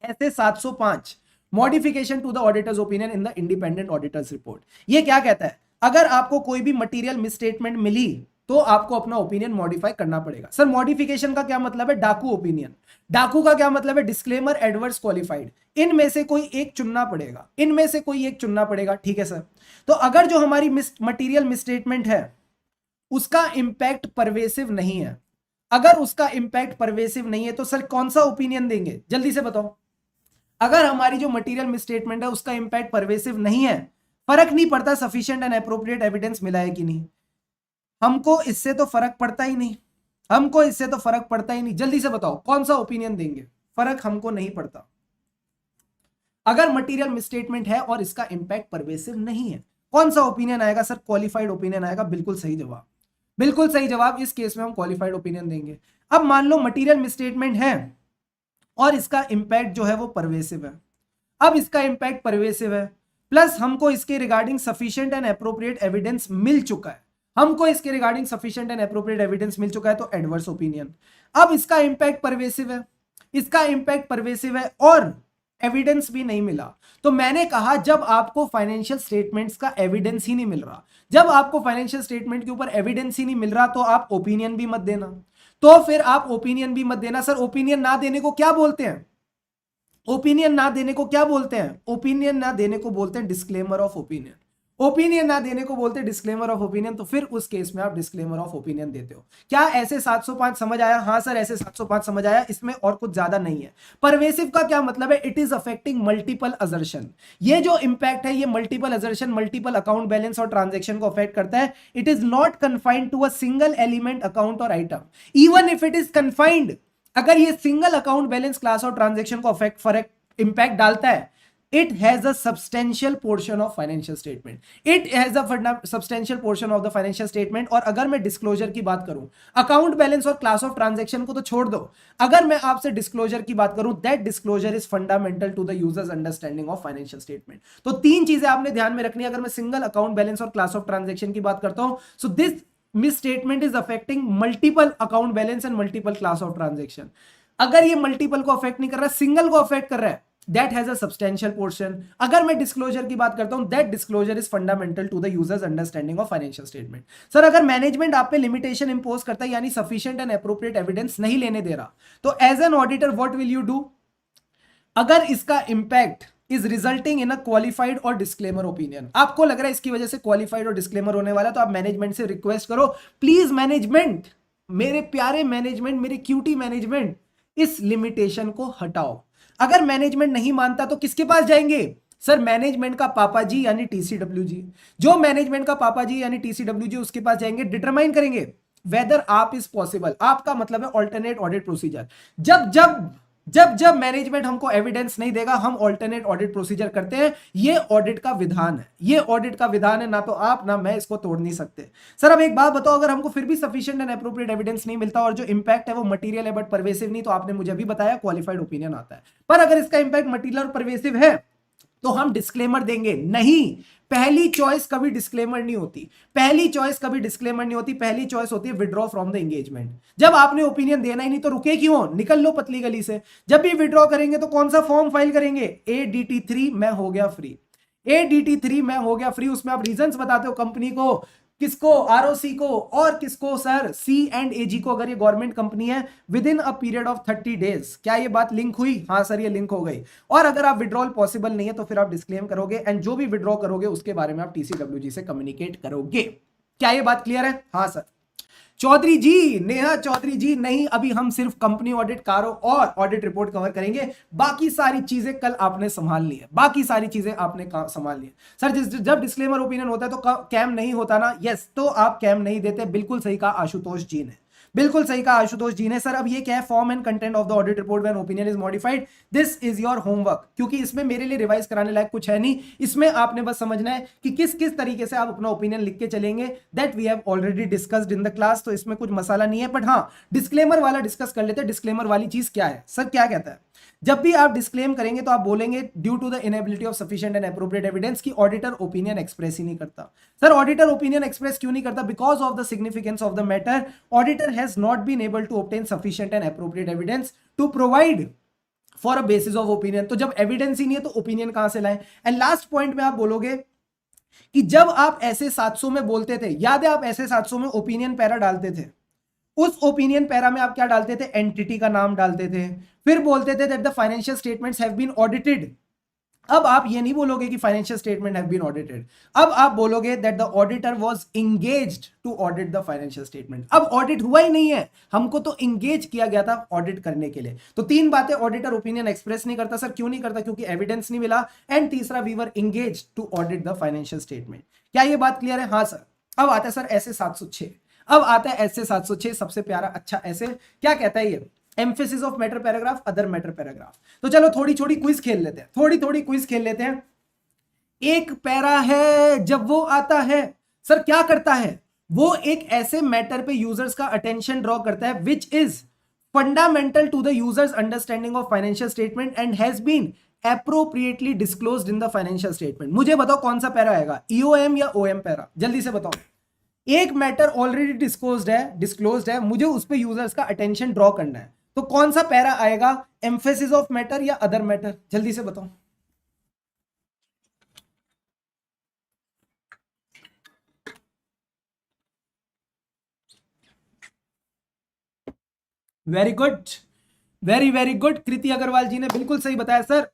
SA 705 modification to the auditor's opinion in the independent auditor's report. ये क्या कहता है? अगर आपको कोई भी मटेरियल मिसस्टेटमेंट मिली तो आपको अपना ओपिनियन मॉडिफाई करना पड़ेगा। सर मॉडिफिकेशन का क्या मतलब है? डाकू ओपिनियन। डाकू का क्या मतलब है? Disclaimer, adverse, qualified. इनमें से कोई एक चुनना पड़ेगा, इनमें से कोई एक चुनना पड़ेगा। ठीक है सर, तो अगर जो हमारी मटेरियल मिसस्टेटमेंट है उसका इंपैक्ट परवेसिव नहीं है, अगर उसका इंपैक्ट परवेसिव नहीं है, तो सर कौन सा ओपिनियन देंगे? जल्दी से बताओ। अगर हमारी जो मटेरियल मिसस्टेटमेंट है उसका इंपैक्ट परवेसिव नहीं है, फर्क नहीं पड़ता सफिशिएंट एंड एप्रोप्रिएट एविडेंस मिला है कि नहीं, हमको इससे तो फर्क पड़ता ही नहीं, हमको इससे तो फर्क पड़ता ही नहीं। जल्दी से बताओ कौन सा ओपिनियन देंगे? फर्क हमको नहीं पड़ता। अगर मटेरियल मिसस्टेटमेंट है और इसका इंपैक्ट परवेसिव नहीं है, कौन सा ओपिनियन आएगा? सर क्वालिफाइड ओपिनियन आएगा। बिल्कुल सही जवाब, बिल्कुल सही जवाब। इस केस में हम क्वालिफाइड ओपिनियन देंगे। अब मान लो मटेरियल मिसस्टेटमेंट है और इसका इंपैक्ट जो है वो परवेसिव है। अब इसका इंपैक्ट परवेसिव है, प्लस हमको इसके regarding sufficient and appropriate evidence मिल चुका है, हमको इसके regarding sufficient and appropriate evidence मिल चुका है, तो एडवर्स ओपिनियन। अब इसका इंपैक्ट परवेसिव है, इसका इंपैक्ट परवेसिव है और एविडेंस भी नहीं मिला। तो मैंने कहा जब आपको फाइनेंशियल स्टेटमेंट्स का एविडेंस ही नहीं मिल रहा, जब आपको फाइनेंशियल स्टेटमेंट के ऊपर एविडेंस ही नहीं मिल रहा, तो आप ओपिनियन भी मत देना। तो फिर आप ओपिनियन भी मत देना। सर ओपिनियन ना देने को क्या बोलते हैं? ओपिनियन ना देने को क्या बोलते हैं? ओपिनियन ना देने को बोलते हैं डिस्क्लेमर ऑफ ओपिनियन। ओपिनियन ना देने को बोलते हैं डिस्क्लेमर ऑफ ओपिनियन। तो फिर उस केस में आप डिस्क्लेमर ऑफ ओपिनियन देते हो। क्या ऐसे 705 समझ आया? हाँ सर ऐसे 705 समझ आया, इसमें और कुछ ज्यादा नहीं है। परवेसिव का क्या मतलब है? It is affecting multiple assertion. ये जो इंपैक्ट है ये multiple assertion, multiple account balance और ट्रांजेक्शन को अफेक्ट करता है। It is not confined to a single element, account और item. Even if it is confined, अगर ये सिंगल अकाउंट बैलेंस, क्लास और ट्रांजेक्शन को अफेक्ट फर्क इंपैक्ट डालता है, it has a substantial portion of financial statement, it has a substantial portion of the financial statement। और अगर मैं डिस्क्लोजर की बात करूं, अकाउंट बैलेंस और क्लास ऑफ ट्रांजैक्शन को तो छोड़ दो, अगर मैं आपसे डिस्क्लोजर की बात करूं, that disclosure is fundamental to the users understanding of financial statement. तो तीन चीजें आपने ध्यान में रखनी है। अगर मैं सिंगल अकाउंट बैलेंस और क्लास ऑफ ट्रांजैक्शन की बात करता हूं, so this misstatement is affecting multiple account balance and multiple class of transaction. अगर ये मल्टीपल को अफेक्ट नहीं कर रहा, सिंगल को अफेक्ट कर रहा है, that has a substantial portion. अगर मैं डिस्क्लोजर की बात करता हूं, that disclosure is fundamental to the users understanding of financial statement. Sir अगर मैनेजमेंट आप पे लिमिटेशन इंपोज करता है, यानी सफिशिएंट एंड एप्रोप्रिएट एविडेंस नहीं लेने दे रहा, तो as an auditor what will you do? अगर इसका impact is resulting in a qualified और डिस्क्लेमर ओपिनियन, आपको लग रहा है इसकी वजह से क्वालिफाइड और डिस्क्लेमर होने वाला है, तो आप मैनेजमेंट से रिक्वेस्ट करो, प्लीज मैनेजमेंट, मेरे प्यारे मैनेजमेंट, मेरे क्यूटी मैनेजमेंट, इस लिमिटेशन को हटाओ। अगर मैनेजमेंट नहीं मानता तो किसके पास जाएंगे? सर मैनेजमेंट का पापा जी यानी टीसीडब्ल्यू जी। जो मैनेजमेंट का पापा जी यानी टीसीडब्ल्यू जी, उसके पास जाएंगे, डिटरमाइन करेंगे वेदर आप इज पॉसिबल। आपका मतलब है ऑल्टरनेट ऑडिट प्रोसीजर। जब जब जब जब मैनेजमेंट हमको एविडेंस नहीं देगा, हम ऑल्टरनेट ऑडिट प्रोसीजर करते हैं। ये ऑडिट का विधान है, ये ऑडिट का विधान है, ना तो आप ना मैं इसको तोड़ नहीं सकते। सर अब एक बात बताओ, अगर हमको फिर भी सफिशिएंट एंड एप्रोप्रिएट एविडेंस नहीं मिलता और जो इंपैक्ट है वो मटीरियल है बट परवेसिव नहीं, तो आपने मुझे अभी बताया क्वालिफाइड ओपिनियन आता है। पर अगर इसका इंपैक्ट मटीरियल और परवेसिव है तो हम डिस्क्लेमर देंगे। नहीं, पहली चॉइस कभी डिस्क्लेमर नहीं होती, पहली चॉइस कभी डिस्क्लेमर नहीं होती, पहली चॉइस होती है विड्रॉ फ्रॉम द एंगेजमेंट। जब आपने ओपिनियन देना ही नहीं तो रुके क्यों, निकल लो पतली गली से। जब भी विड्रॉ करेंगे तो कौन सा फॉर्म फाइल करेंगे? ADT3 मैं हो गया फ्री, ADT3 मैं हो गया फ्री। उसमें आप रीजंस बताते हो कंपनी को, किसको? ROC को, और किसको सर? C&AG को। अगर ये गवर्नमेंट कंपनी है, with in a period of 30 days. क्या ये बात लिंक हुई? हाँ सर ये लिंक हो गई। और अगर आप विड्रॉल पॉसिबल नहीं है तो फिर आप डिस्क्लेम करोगे, एंड जो भी विड्रॉ करोगे उसके बारे में आप TCWG से कम्युनिकेट करोगे। क्या ये बात क्लियर है? हाँ सर। चौधरी जी, नेहा चौधरी जी, नहीं अभी हम सिर्फ कंपनी ऑडिट, कारो और ऑडिट रिपोर्ट कवर करेंगे, बाकी सारी चीजें कल आपने संभाल ली है, बाकी सारी चीजें आपने संभाल ली है। सर जब डिस्क्लेमर ओपिनियन होता है तो कैम नहीं होता ना? यस, तो आप कैम नहीं देते, बिल्कुल सही कहा आशुतोष जी ने, बिल्कुल सही कहा आशुतोष जी ने। सर अब ये क्या है? Form and content of the audit report when opinion is modified, this is your homework. क्योंकि इसमें मेरे लिए रिवाइज कराने लायक कुछ है नहीं, इसमें आपने बस समझना है कि किस किस तरीके से आप अपना ओपिनियन लिख के चलेंगे। That we have already discussed in the class, तो इसमें कुछ मसाला नहीं है। बट हाँ, डिस्क्लेमर वाला डिस्कस कर लेते हैं। डिस्क्लेमर वाली चीज क्या है? सर क्या कहता है? जब भी आप डिस्क्लेम करेंगे तो आप बोलेंगे due to the inability of sufficient and appropriate evidence, की ऑडिटर ओपिनियन एक्सप्रेस ही नहीं करता। सर ऑडिटर ओपिनियन एक्सप्रेस क्यों नहीं करता? Because of the significance of the matter, auditor has not been able to obtain sufficient and appropriate evidence to provide for a basis of opinion. तो जब एविडेंस ही नहीं है तो ओपिनियन कहां से लाएं? एंड लास्ट पॉइंट में आप बोलोगे कि जब आप ऐसे 700 में बोलते थे, याद है आप ऐसे 700 में ओपिनियन पैरा डालते थे, उस ओपिनियन पैरा में आप क्या डालते थे? एंटिटी का नाम डालते थे, फिर बोलते थे that the financial statements have been audited. अब आप ये नहीं बोलोगे कि financial statement have been audited, अब आप बोलोगे that the auditor was engaged to audit the financial statement. अब ऑडिट हुआ ही नहीं है, हमको तो एंगेज किया गया था ऑडिट करने के लिए। तो तीन बातें, ऑडिटर ओपिनियन एक्सप्रेस नहीं करता। सर क्यों नहीं करता? क्योंकि एविडेंस नहीं मिला। एंड तीसरा, we were engage to audit the financial statement. क्या ये बात क्लियर है? हाँ सर। अब आता है सर ऐसे 706, अब आता है ऐसे 706, सबसे प्यारा अच्छा ऐसे। क्या कहता है ये? Emphasis of matter paragraph, other matter paragraph. तो चलो थोड़ी थोड़ी क्विज खेल लेते हैं, थोड़ी थोड़ी क्विज खेल लेते हैं। एक पैरा है, जब वो आता है सर क्या करता है? वो एक ऐसे मैटर पे यूजर्स का अटेंशन ड्रॉ करता है which is fundamental to the users understanding of financial statement and has been appropriately disclosed in the financial statement. मुझे बताओ कौन सा पैरा आएगा, ईओएम या ओएम पैरा? जल्दी से बताओ। एक मैटर ऑलरेडी डिस्क्लोज्ड है, मुझे उस पे यूजर्स का अटेंशन ड्रॉ करना है, तो कौन सा पैरा आएगा? एम्फेसिस ऑफ मैटर या अदर मैटर? जल्दी से बताओ। Very good, very very good. Kriti Agarwal ji ने बिल्कुल सही बताया sir,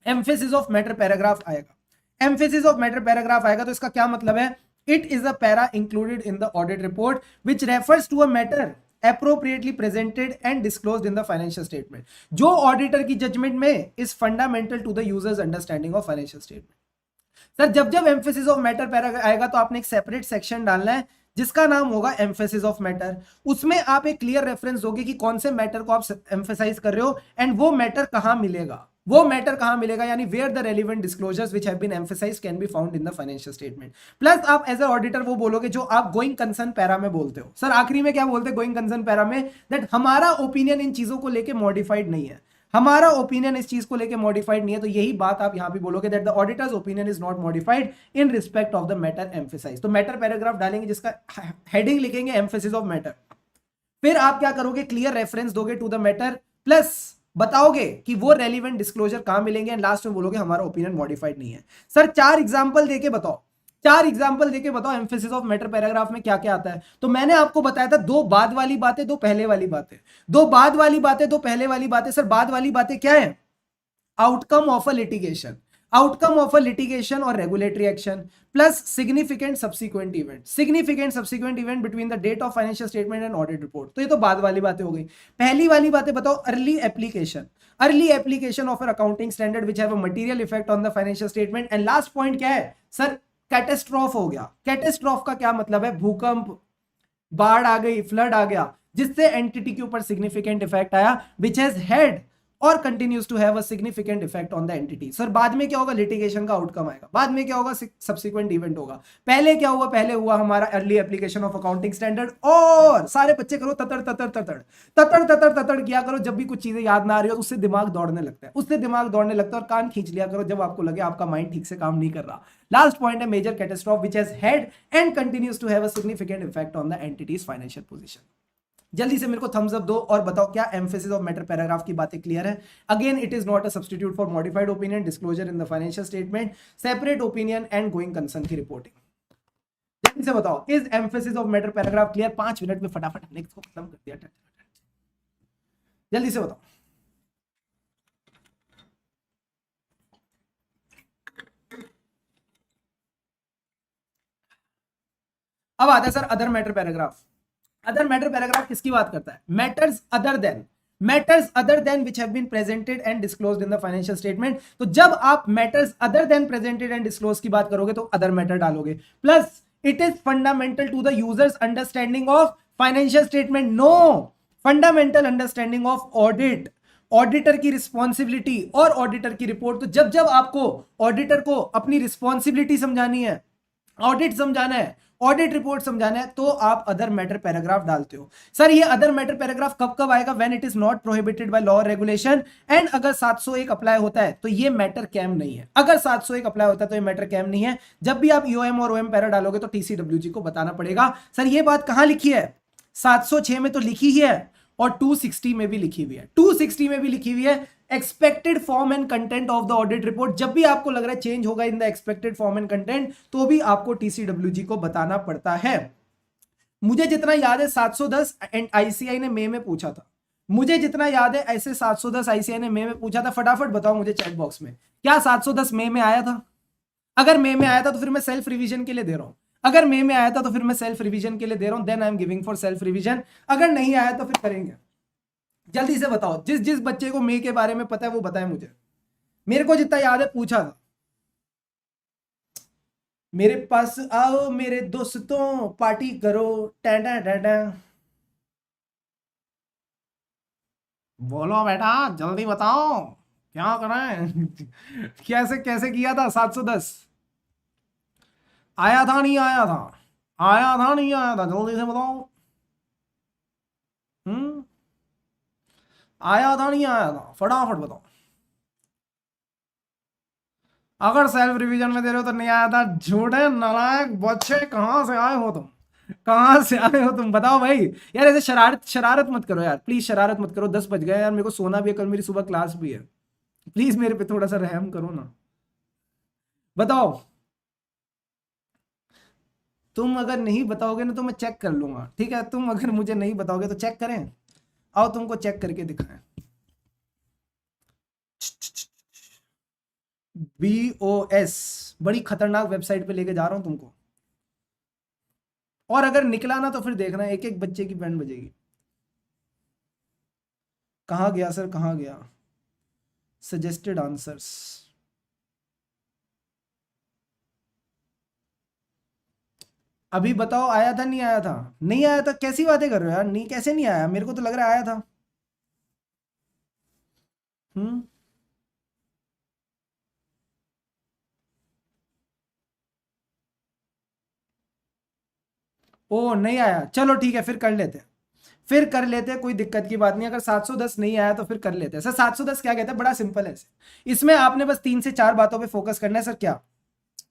emphasis of matter paragraph आएगा। एम्फेसिस ऑफ मैटर पैराग्राफ आएगा तो इसका क्या मतलब है? It is a para included in the audit report which refers to a matter appropriately presented and disclosed in the financial statement, जो ऑडिटर की जजमेंट में is fundamental to the user's understanding of financial statement। Sir जब जब एम्फेसिस ऑफ मैटर पैरा आएगा तो आपने एक सेपरेट सेक्शन डालना है जिसका नाम होगा एम्फेसिस ऑफ मैटर। उसमें आप एक क्लियर रेफरेंस दोगे कि कौन से मैटर को आप एम्फेसाइज कर रहे हो एंड वो मैटर कहां मिलेगा, वो मैटर कहां मिलेगा, यानी where the relevant disclosures which have been emphasised can be found in the financial statement. Plus आप एज अ ऑडिटर वो बोलोगे जो आप गोइंग कंसर्न पैरा में बोलते हो। सर आखिरी में क्या बोलते हैं गोइंग कंसर्न पैरा में? दैट हमारा ओपिनियन इन चीजों को लेके मॉडिफाइड नहीं है, हमारा ओपिनियन इस चीज को लेके मॉडिफाइड नहीं है, तो यही बात आप यहां पे बोलोगे that the auditor's opinion is not modified in respect of the matter emphasise. तो मैटर पैराग्राफ डालेंगे जिसका हेडिंग लिखेंगे एम्फेसिस ऑफ मैटर। फिर आप क्या करोगे, क्लियर रेफरेंस दोगे टू द मैटर, प्लस बताओगे कि वो रेलिवेंट डिस्क्लोजर कहां मिलेंगे, एंड लास्ट में बोलोगे हमारा ओपिनियन मॉडिफाइड नहीं है। सर 4 एग्जांपल देके बताओ, 4 एग्जांपल देके बताओ एम्फेसिस ऑफ मैटर पैराग्राफ में क्या क्या आता है। तो मैंने आपको बताया था 2 बाद वाली बातें, 2 पहले वाली बातें, 2 बाद वाली बातें, 2 पहले वाली बातें। सर बाद वाली बातें क्या है, outcome of a litigation, outcome of a litigation और regulatory action, plus significant subsequent event, significant subsequent event between the date of financial statement and audit report. तो ये तो बाद वाली बातें हो गई। पहली वाली बातें बताओ, early application, early application of a accounting standard which have a material effect on the financial statement. And last point क्या है सर, कैटेस्ट्रॉफ हो गया। कैटेस्ट्रॉफ का क्या मतलब है, भूकंप, बाढ़ आ गई, फ्लड आ गया, जिससे एंटिटी के ऊपर सिग्निफिकेंट इफेक्ट आया, विच हैज हैड और continues to have a significant effect on the entity. Sir बाद में क्या होगा, लिटिगेशन का आउटकम आएगा, बाद में क्या होगा, सब्सिक्वेंट इवेंट होगा। पहले क्या हुआ, पहले हुआ हमारा early application of accounting standard. और सारे बच्चे करो ततड़ ततड़ ततड़ ततड़ ततड़ ततड़ किया करो, जब भी कुछ चीजें याद ना आ रही हो तो उससे दिमाग दौड़ने लगता है, उससे दिमाग दौड़ने लगता है, और कान खींच लिया करो जब आपको लगे आपका माइंड ठीक से काम नहीं कर रहा। लास्ट पॉइंट है major catastrophe which has had and continues to have a significant effect on the entity's financial position. जल्दी से मेरे को थम्स अप दो और बताओ क्या एम्फेसिस ऑफ मैटर पैराग्राफ की बातें क्लियर है। Again it is not a substitute for modified opinion, disclosure in the financial statement, separate opinion and going concern की रिपोर्टिंग। जल्दी से बताओ, is emphasis of matter paragraph clear? 5 minute में फटाफट नेक्स्ट को खत्म कर दिया। जल्दी से बताओ। अब आता है sir other matter paragraph. Other matter paragraph किसकी बात करता है, matters other than, matters other than which have been presented and disclosed in the financial statement. तो जब आप matters other than presented and disclose की बात करोगे तो अदर मैटर डालोगे, plus it is fundamental to the users understanding of financial statement, no fundamental understanding of audit, auditor की रिस्पॉन्सिबिलिटी और ऑडिटर की रिपोर्ट। तो जब जब आपको ऑडिटर को अपनी रिस्पॉन्सिबिलिटी समझानी है, ऑडिट समझाना है, ऑडिट रिपोर्ट समझाना है, तो आप अदर मैटर पैराग्राफ डालते हो। सर ये अदर मैटर पैराग्राफ कब कब आएगा, when it is not prohibited by law regulation, and अगर 701 अप्लाई होता है तो ये मैटर कैम नहीं है। अगर 701 अप्लाई होता है तो ये मैटर कैम नहीं है। जब भी आप ईओएम और ओएम पैरा डालोगे तो टीसीडब्ल्यूजी को बताना पड़ेगा। सर ये बात कहां लिखी है, 706 में तो लिखी ही है, और 260 में भी लिखी हुई है, 260 में भी लिखी हुई है, expected form and content of the audit report. जब भी आपको लग रहा है चेंज होगा in the expected form and content, तो भी आपको टीसीडब्ल्यूजी को बताना पड़ता है। मुझे जितना याद है 710 एंड आईसीआई ने मई में पूछा था, मुझे जितना याद है ऐसे 710 आईसीआई ने मई में पूछा था। फटाफट बताओ मुझे चैट बॉक्स में, क्या 710 मई में आया था? अगर मई में आया था तो फिर मैं सेल्फ रिवीजन के लिए दे रहा हूं, अगर मई में आया था तो फिर मैं सेल्फ रिवीजन के लिए दे रहा हूं, then I am giving for self revision. अगर नहीं आया तो फिर करेंगे। जल्दी से बताओ, जिस जिस बच्चे को मई के बारे में पता है वो बताए मुझे। मेरे को जितना याद है पूछा था, मेरे पास आओ मेरे दोस्तों पार्टी करो, टैडा टैडा। बोलो बेटा जल्दी बताओ क्या करें। कैसे कैसे किया था 710? आया था नहीं आया था, आया था नहीं आया था, जल्दी से बताओ। हम्म, आया था नहीं आया था, फटाफट बताओ। अगर सेल्फ रिवीजन में दे रहे हो तो नहीं आया था, झूठे नालायक बच्चे, कहां से आए हो तुम, कहां से आए हो तुम, बताओ भाई। यार ऐसे शरारत शरारत मत करो यार, प्लीज शरारत मत करो, 10 बज गए यार, मेरे को सोना भी है, कल मेरी सुबह क्लास भी है। प्लीज मेरे पे थोड़ा सा रहम करो ना। बताओ, तुम अगर नहीं बताओगे ना तो मैं चेक कर लूंगा, ठीक है? तुम अगर मुझे नहीं बताओगे तो चेक करें, आओ तुमको चेक करके दिखाएं। BOS बड़ी खतरनाक वेबसाइट पे लेके जा रहा हूं तुमको, और अगर निकला ना तो फिर देखना एक एक बच्चे की बैंड बजेगी। कहाँ गया सर, कहाँ गया सजेस्टेड आंसर्स? अभी बताओ, आया था नहीं आया था? नहीं आया था, कैसी बातें कर रहे हो यार, नहीं कैसे नहीं आया, मेरे को तो लग रहा है आया था। हम्म, ओ नहीं आया, चलो ठीक है फिर कर लेते हैं, फिर कर लेते हैं, कोई दिक्कत की बात नहीं। अगर 710 नहीं आया तो फिर कर लेते हैं सर। 710 क्या कहते हैं, बड़ा सिंपल है। इसमें आपने बस 3 से 4 बातों पे फोकस करना है सर। क्या?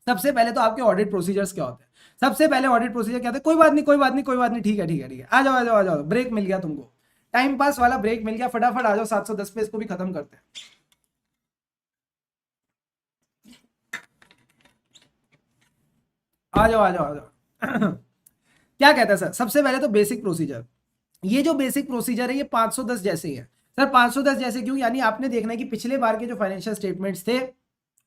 सबसे पहले तो आपके ऑडिट प्रोसीजर्स क्या होते हैं। सबसे पहले ऑडिट प्रोसीजर क्या होता है, कोई बात नहीं कोई बात नहीं कोई बात नहीं, ठीक है ठीक है ठीक है, आ जाओ आ जाओ आ जाओ, ब्रेक मिल गया तुमको, टाइम पास वाला ब्रेक मिल गया, फटाफट आ जाओ 710 पे, इसको भी खत्म करते हैं। आ जाओ आ जाओ आ जाओ। क्या कहता है सर, सबसे पहले तो बेसिक प्रोसीजर। ये जो बेसिक प्रोसीजर है ये 510 जैसे ही है सर। 510 जैसे क्यों, यानी आपने देखना है कि पिछले बार के जो फाइनेंशियल स्टेटमेंट्स थे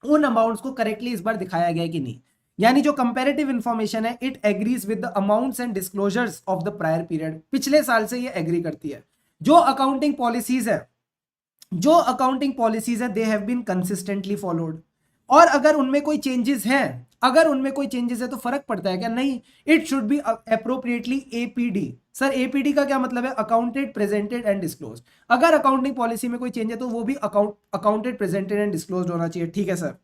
उन अमाउंट्स को करेक्टली इस बार दिखाया गया है कि नहीं। यानी जो कंपैरेटिव इंफॉर्मेशन है it agrees with the amounts and disclosures of the prior period. पिछले साल से ये एग्री करती है। जो अकाउंटिंग पॉलिसीज है, जो अकाउंटिंग पॉलिसीज है they have been consistently followed. और अगर उनमें कोई चेंजेस हैं, अगर उनमें कोई चेंजेस है तो फर्क पड़ता है क्या? नहीं। It should be appropriately APD. Sir APD का क्या मतलब है? Accounted, presented and disclose. अगर अकाउंटिंग पॉलिसी में कोई चेंज है तो वो भी अकाउंटेड, प्रेजेंटेड एंड डिस्क्लोज होना चाहिए। ठीक है सर।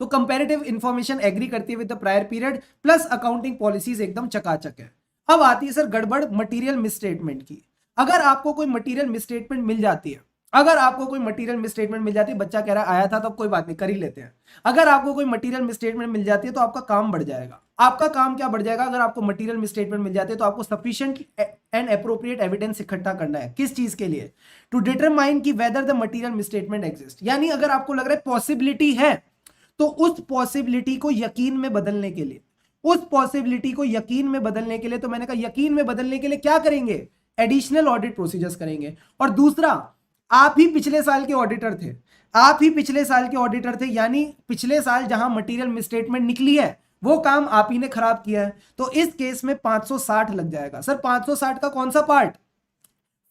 तो कंपैरेटिव इंफॉर्मेशन एग्री करती है with the prior period, plus accounting policies एकदम चकाचक है। अब आती है सर गड़बड़ मटेरियल मिसस्टेटमेंट की। अगर आपको कोई मटेरियल मिसस्टेटमेंट मिल जाती है, अगर आपको कोई मटेरियल मिसस्टेटमेंट मिल जाती है, बच्चा कह रहा है आया था तो अब कोई बात नहीं कर ही लेते हैं। अगर आपको कोई मटेरियल मिसस्टेटमेंट मिल जाती है तो आपका काम बढ़ जाएगा। आपका काम क्या बढ़ जाएगा? अगर आपको मटेरियल मिसस्टेटमेंट मिल जाती है तो आपको सफिशिएंट एंड अप्रोप्रिएट एविडेंस इकट्ठा करना है। किस चीज के लिए? टू डिटरमाइन कि whether the material misstatement exist. यानी अगर आपको लग रहा है पॉसिबिलिटी है तो उस पॉसिबिलिटी को यकीन में बदलने के लिए, उस पॉसिबिलिटी को यकीन में बदलने के लिए, तो मैंने कहा यकीन में बदलने के लिए क्या करेंगे? एडिशनल ऑडिट प्रोसीजर्स करेंगे। और दूसरा, आप ही पिछले साल के ऑडिटर थे, आप ही पिछले साल के ऑडिटर थे, यानी पिछले साल जहां मटेरियल मिसस्टेटमेंट निकली है वो काम आप ही ने खराब किया है। तो इस केस में 560 लग जाएगा सर। 560 का कौन सा part?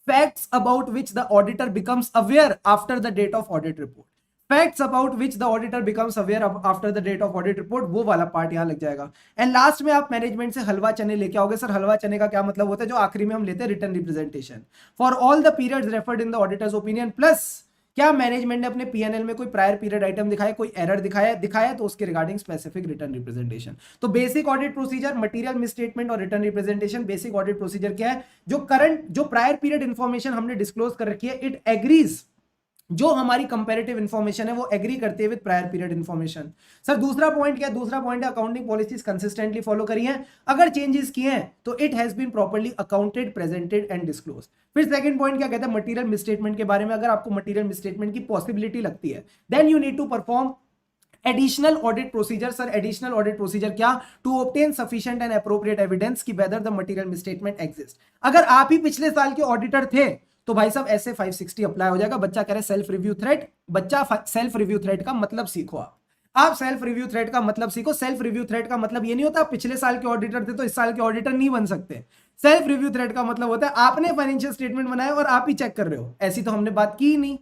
Facts about which the auditor becomes aware after the date of audit report. Facts about which the auditor becomes aware after the date of audit report, वो वाला पार्ट यहां लग जाएगा। एंड लास्ट में आप मैनेजमेंट से हलवा चने लेके आओगे। सर हलवा चने का क्या मतलब होता है? जो आखिरी में हम लेते हैं written representation for all the periods referred in the auditor's opinion, plus क्या मैनेजमेंट ने अपने पीएनएल में कोई प्रायर पीरियड आइटम दिखाया, कोई एरर दिखाया तो उसके रिगार्डिंग स्पेसिफिक रिटर्न रिप्रेजेंटेशन। तो basic audit procedure, material misstatement और written representation. Basic audit procedure क्या है? जो करंट, जो प्रायर पीरियड इंफॉर्मेशन हमने डिस्क्लोज कर रखी है, इट एग्रीज, जो हमारी कंपैरेटिव इंफॉर्मेशन है वो एग्री करते हैं with prior period information. Sir दूसरा पॉइंट क्या है? दूसरा पॉइंट है अकाउंटिंग पॉलिसीज कंसिस्टेंटली फॉलो करी हैं। अगर चेंजेस किए हैं तो it has been properly accounted, presented and disclose. फिर सेकंड पॉइंट क्या कहता है? मटेरियल मिसस्टेटमेंट के बारे में। अगर आपको मटेरियल मिसस्टेटमेंट की पॉसिबिलिटी लगती है then you need to perform additional audit procedure. Sir additional audit procedure क्या? To obtain sufficient and appropriate evidence कि whether the material misstatement exist. अगर आप ही पिछले साल के ऑडिटर थे तो भाई साहब ऐसे 560 अप्लाई हो जाएगा। बच्चा कह रहे सेल्फ रिव्यू थ्रेड। बच्चा सेल्फ रिव्यू थ्रेड का मतलब सीखो। आप सेल्फ रिव्यू थ्रेड का मतलब सीखो। सेल्फ रिव्यू थ्रेड का मतलब ये नहीं होता आप पिछले साल के ऑडिटर थे तो इस साल के ऑडिटर नहीं बन सकते। सेल्फ रिव्यू थ्रेड का मतलब होता है आपने फाइनेंशियल स्टेटमेंट बनाया और आप ही चेक कर रहे हो। ऐसी तो हमने बात की ही नहीं।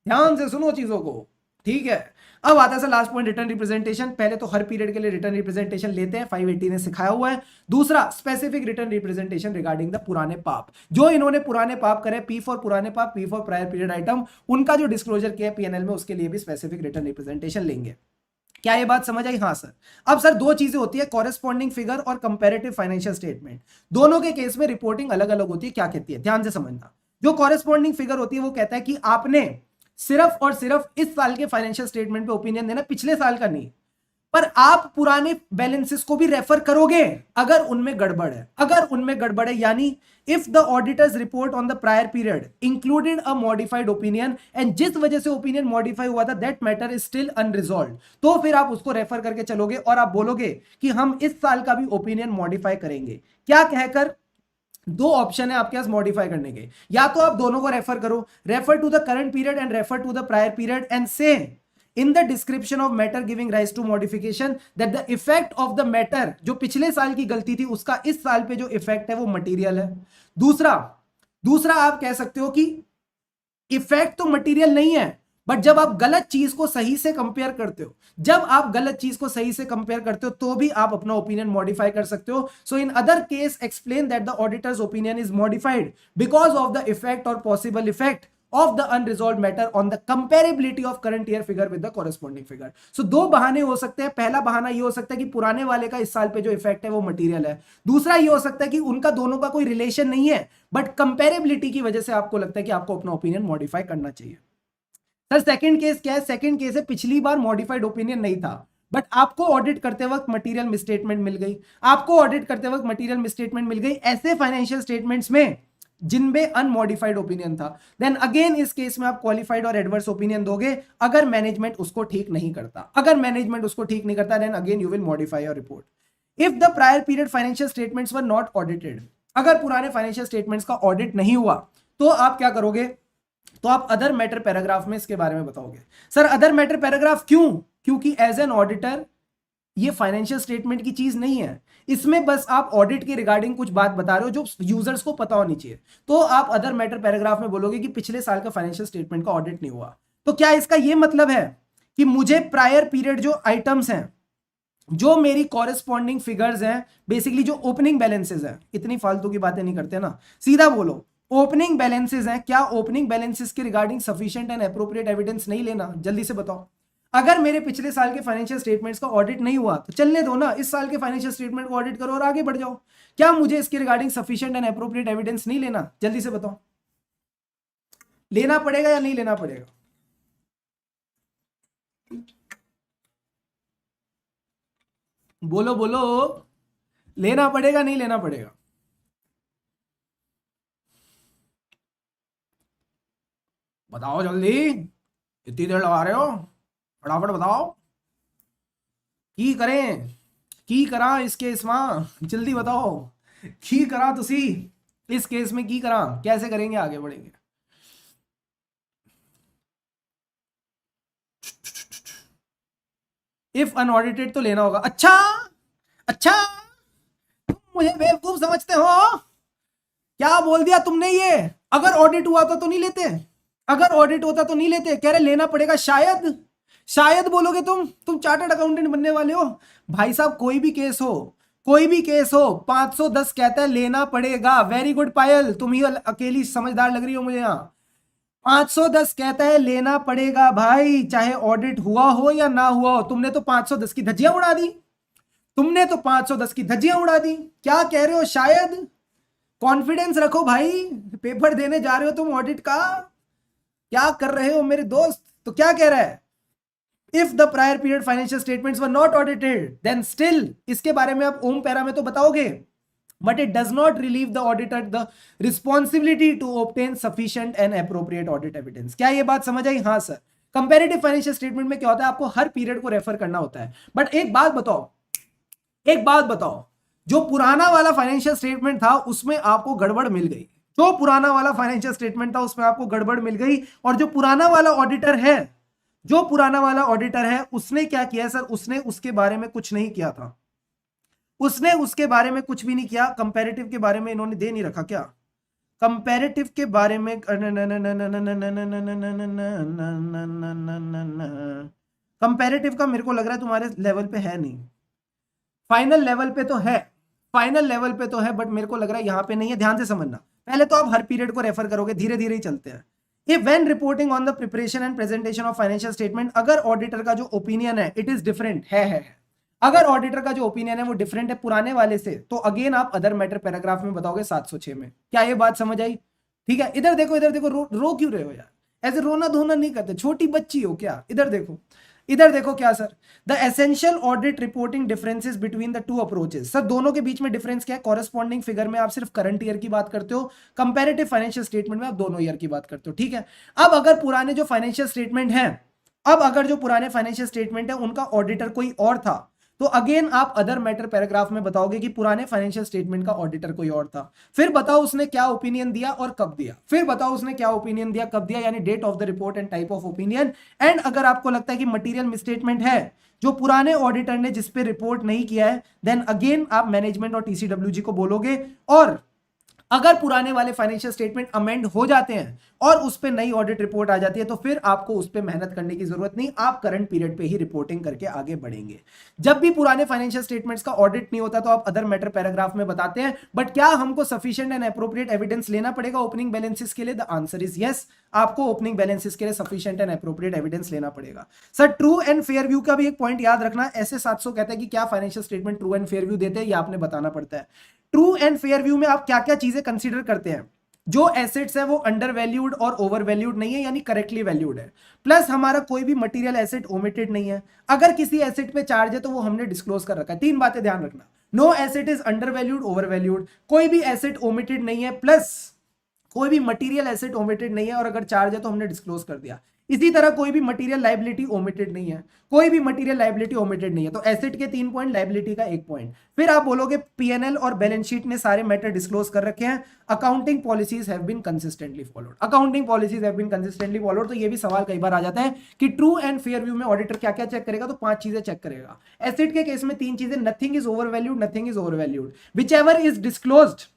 ध्यान से सुनो चीजों को, ठीक है। अब आता है sir last point, written representation. पहले तो हर पीरियड के लिए रिटर्न रिप्रेजेंटेशन लेते हैं, 580 ने सिखाया हुआ है। दूसरा, specific written representation regarding the पुराने पाप। जो इन्होंने पुराने पाप करे, पी फॉर पुराने पाप, P for prior period item, उनका जो डिस्क्लोजर किया पीएनएल में उसके लिए भी स्पेसिफिक रिटर्न रिप्रेजेंटेशन लेंगे। क्या ये बात समझ आई? हाँ सर। अब सर दो चीजें होती है, कॉरेस्पॉन्डिंग फिगर और कंपैरेटिव फाइनेंशियल स्टेटमेंट। दोनों के केस में रिपोर्टिंग अलग अलग होती है। क्या कहती है? ध्यान से समझना। जो कॉरेस्पॉन्डिंग फिगर होती है वो कहता है कि आपने सिर्फ और सिर्फ इस साल के फाइनेंशियल स्टेटमेंट पे ओपिनियन देना, पिछले साल का नहीं। पर आप पुराने बैलेंसेस को भी रेफर करोगे अगर उनमें गड़बड़ है। अगर उनमें गड़बड़ है यानी if the auditors report on the prior period included a modified opinion and जिस वजह से ओपिनियन मॉडिफाई हुआ था that matter is still unresolved, तो फिर आप उसको रेफर करके चलोगे और आप बोलोगे कि हम इस साल का भी ओपिनियन मॉडिफाई करेंगे। क्या कहकर? दो ऑप्शन है आपके पास मॉडिफाई करने के। या तो आप दोनों को रेफर करो, refer to the current period and refer to the prior period and से in the description of matter giving rise to modification that the effect of the matter, जो पिछले साल की गलती थी उसका इस साल पे जो इफेक्ट है वो मटेरियल है। दूसरा आप कह सकते हो कि इफेक्ट तो मटेरियल नहीं है, बट जब आप गलत चीज को सही से कंपेयर करते हो, जब आप गलत चीज को सही से कंपेयर करते हो तो भी आप अपना ओपिनियन मॉडिफाई कर सकते हो। So in other case explain that the auditor's opinion is modified because of the effect और possible effect of the unresolved matter on the comparability of current year figure with the corresponding figure. So दो बहाने हो सकते हैं. पहला बहाना ये हो सकता है कि पुराने वाले का इस साल पे जो इफेक्ट है वो मटेरियल है. दूसरा ये हो सकता है कि उनका दोनों का कोई रिलेशन नहीं है, बट कंपेरेबिलिटी की वजह से आपको लगता है कि आपको अपना ओपिनियन मॉडिफाई करना चाहिए. सर सेकंड केस क्या है? सेकंड केस है पिछली बार मॉडिफाइड ओपिनियन नहीं था, बट आपको ऑडिट करते वक्त मटेरियल मिसस्टेटमेंट मिल गई. आपको ऑडिट करते वक्त मटेरियल मिसस्टेटमेंट मिल गई ऐसे फाइनेंशियल स्टेटमेंट्स में जिनमें अनमॉडिफाइड ओपिनियन था. देन अगेन इस केस में आप क्वालिफाइड और एडवर्स ओपिनियन दोगे अगर मैनेजमेंट उसको ठीक नहीं करता. अगर मैनेजमेंट उसको ठीक नहीं करता then again you will modify your report. If the prior period financial statements were not audited, अगर पुराने फाइनेंशियल स्टेटमेंट्स का ऑडिट नहीं हुआ तो आप क्या करोगे? तो आप अदर मैटर पैराग्राफ में इसके बारे में बताओगे. सर अदर मैटर पैराग्राफ क्यों? क्योंकि एज एन ऑडिटर ये फाइनेंशियल स्टेटमेंट की चीज नहीं है. इसमें बस आप ऑडिट के रिगार्डिंग कुछ बात बता रहे हो जो यूजर्स को पता होनी चाहिए. तो आप अदर मैटर पैराग्राफ में बोलोगे कि पिछले साल का फाइनेंशियल स्टेटमेंट का ऑडिट नहीं हुआ. तो क्या इसका ये मतलब है कि मुझे प्रायर पीरियड जो आइटम्स हैं, जो मेरी कॉरेस्पॉन्डिंग फिगर्स हैं, बेसिकली जो ओपनिंग बैलेंसेस हैं, इतनी फालतू की बातें नहीं करते ना, सीधा बोलो ओपनिंग बैलेंसेस हैं, क्या ओपनिंग बैलेंसेस के regarding sufficient and appropriate evidence नहीं लेना? जल्दी से बताओ. अगर मेरे पिछले साल के फाइनेंशियल स्टेटमेंट्स का ऑडिट नहीं हुआ तो चलने दो ना, इस साल के फाइनेंशियल स्टेटमेंट को ऑडिट करो और आगे बढ़ जाओ. क्या मुझे इसके regarding sufficient and appropriate evidence नहीं लेना? जल्दी से बताओ. लेना पड़ेगा या नहीं लेना पड़ेगा? बोलो बोलो, लेना पड़ेगा नहीं लेना पड़ेगा? बताओ जल्दी, इतनी देर लगा रहे हो, फटाफट बताओ. की करें की करा इस केस में? जल्दी बताओ की करा तुसी इस केस में, की करा कैसे करेंगे, आगे बढ़ेंगे. इफ अनऑडिटेड तो लेना होगा. अच्छा अच्छा, तुम मुझे बेवकूफ समझते हो? क्या बोल दिया तुमने? ये अगर ऑडिट हुआ तो नहीं लेते? अगर ऑडिट होता तो नहीं लेते? कह रहे लेना पड़ेगा. शायद शायद बोलोगे तुम चार्टर्ड अकाउंटेंट बनने वाले हो. भाई साहब कोई भी केस हो, कोई भी केस हो, 510 कहता है लेना पड़ेगा. वेरी गुड पायल, तुम ही अकेली समझदार लग रही हो मुझे यहाँ. 510 कहता है लेना पड़ेगा भाई, चाहे ऑडिट हुआ हो या ना हुआ हो. तुमने तो 510 की धज्जियां उड़ा दी. तुमने तो 510 की धज्जियां उड़ा दी. क्या कह रहे हो? शायद. कॉन्फिडेंस रखो भाई, पेपर देने जा रहे हो तुम ऑडिट का. क्या कर रहे हो मेरे दोस्त? तो क्या कह रहा है? If the prior period financial statements were not audited then still, इसके बारे में आप ओम पैरा में तो बताओगे, but it does not relieve the auditor the responsibility to obtain sufficient and appropriate audit evidence. क्या ये बात समझ आई? हाँ सर. कंपैरेटिव फाइनेंशियल स्टेटमेंट में क्या होता है? आपको हर पीरियड को रेफर करना होता है. बट एक बात बताओ, जो पुराना वाला फाइनेंशियल स्टेटमेंट था उसमें आपको गड़बड़ मिल गई. जो पुराना वाला फाइनेंशियल स्टेटमेंट था उसमें आपको गड़बड़ मिल गई, और जो पुराना वाला ऑडिटर है उसने क्या किया सर? उसने उसके बारे में कुछ नहीं किया था. उसने उसके बारे में कुछ भी नहीं किया. कंपैरेटिव के बारे में इन्होंने दे नहीं रखा क्या? कंपैरेटिव के बारे में कंपैरेटिव का मेरे को लग रहा है तुम्हारे लेवल पे है नहीं. फाइनल लेवल पे तो है, बट मेरे को लग रहा है यहां पे नहीं है. ध्यान से समझना. पहले तो आप हर पीरियड को रेफर करोगे, धीरे धीरे ही चलते हैं. If when reporting on the preparation and presentation of financial statement, अगर ऑडिटर का जो ओपिनियन है इट इज डिफरेंट है, अगर ऑडिटर का जो ओपिनियन है वो डिफरेंट है पुराने वाले से, तो अगेन आप अदर मैटर पैराग्राफ में बताओगे 706 में. क्या ये बात समझ आई? ठीक है. इधर देखो रो क्यों रहे हो यार? ऐसे रोना धोना नहीं करते, छोटी बच्ची हो क्या? इधर देखो क्या sir? The essential audit reporting differences between the two approaches. Sir दोनों के बीच में डिफरेंस क्या है? कॉरेस्पॉन्डिंग फिगर में आप सिर्फ करंट ईयर की बात करते हो, कंपैरेटिव फाइनेंशियल स्टेटमेंट में आप दोनों ईयर की बात करते हो. ठीक है. अब अगर जो पुराने फाइनेंशियल स्टेटमेंट है उनका ऑडिटर कोई और था, तो अगेन आप अदर मैटर पैराग्राफ में बताओगे कि पुराने फाइनेंशियल स्टेटमेंट का ऑडिटर कोई और था. फिर बताओ उसने क्या ओपिनियन दिया और कब दिया. यानी date of the report and type of opinion. And अगर आपको लगता है कि मटेरियल मिसस्टेटमेंट है जो पुराने ऑडिटर ने जिस पे रिपोर्ट नहीं किया है, देन अगेन आप मैनेजमेंट और टीसीडब्ल्यूजी को बोलोगे और अगर पुराने वाले फाइनेंशियल स्टेटमेंट अमेंड हो जाते हैं और उस पर नई ऑडिट रिपोर्ट आ जाती है तो फिर आपको उस पर मेहनत करने की जरूरत नहीं, आप करंट पीरियड पे ही रिपोर्टिंग करके आगे बढ़ेंगे। जब भी पुराने फाइनेंशियल स्टेटमेंट्स का ऑडिट नहीं होता तो आप अदर मैटर पैराग्राफ में बताते हैं, बट क्या हमको सफिशिएंट एंड एप्रोप्रिएट एविडेंस लेना पड़ेगा ओपनिंग बैलेंसेस के लिए? द आंसर इज यस, आपको ओपनिंग बैलेंसेस के लिए सफिशिएंट एंड एप्रोप्रिएट एविडेंस लेना पड़ेगा। Sir true and fair view का भी एक पॉइंट याद रखना, ऐसे 700 कहता है कि क्या financial statement true and fair view देते हैं, ये आपने बताना पड़ता है। ट्रू एंड फेयर व्यू में आप क्या क्या चीजें कंसीडर करते हैं? जो एसेट्स है वो अंडर वैल्यूड और ओवर वैल्यूड नहीं है, यानी करेक्टली वैल्यूड है, प्लस हमारा कोई भी मटेरियल एसेट ओमिटेड नहीं है। अगर किसी एसेट पे चार्ज है तो वो हमने डिस्क्लोज कर रखा है। 3 बातें ध्यान रखना, no asset is under valued, over valued, कोई भी एसेट ओमिटेड नहीं है, प्लस कोई भी मटेरियल एसेट ओमिटेड नहीं है, और अगर चार्ज है तो हमने डिस्क्लोज कर दिया। इसी तरह कोई भी मटेरियल लायबिलिटी ओमिटेड नहीं है, कोई भी मटेरियल लायबिलिटी ओमिटेड नहीं है। तो एसेट के 3 पॉइंट, लायबिलिटी का 1 पॉइंट। फिर आप बोलोगे पीएनएल और बैलेंस शीट ने सारे मैटर डिस्क्लोज कर रखे हैं, accounting policies have been consistently followed, accounting policies have been consistently followed. तो ये भी सवाल कई बार आ जाता है कि ट्रू एंड फेयर व्यू में ऑडिटर क्या क्या चेक करेगा? तो 5 चीजें चेक करेगा। एसेट के केस में 3 चीजें, nothing is over valued, nothing is over valued, whichever is disclosed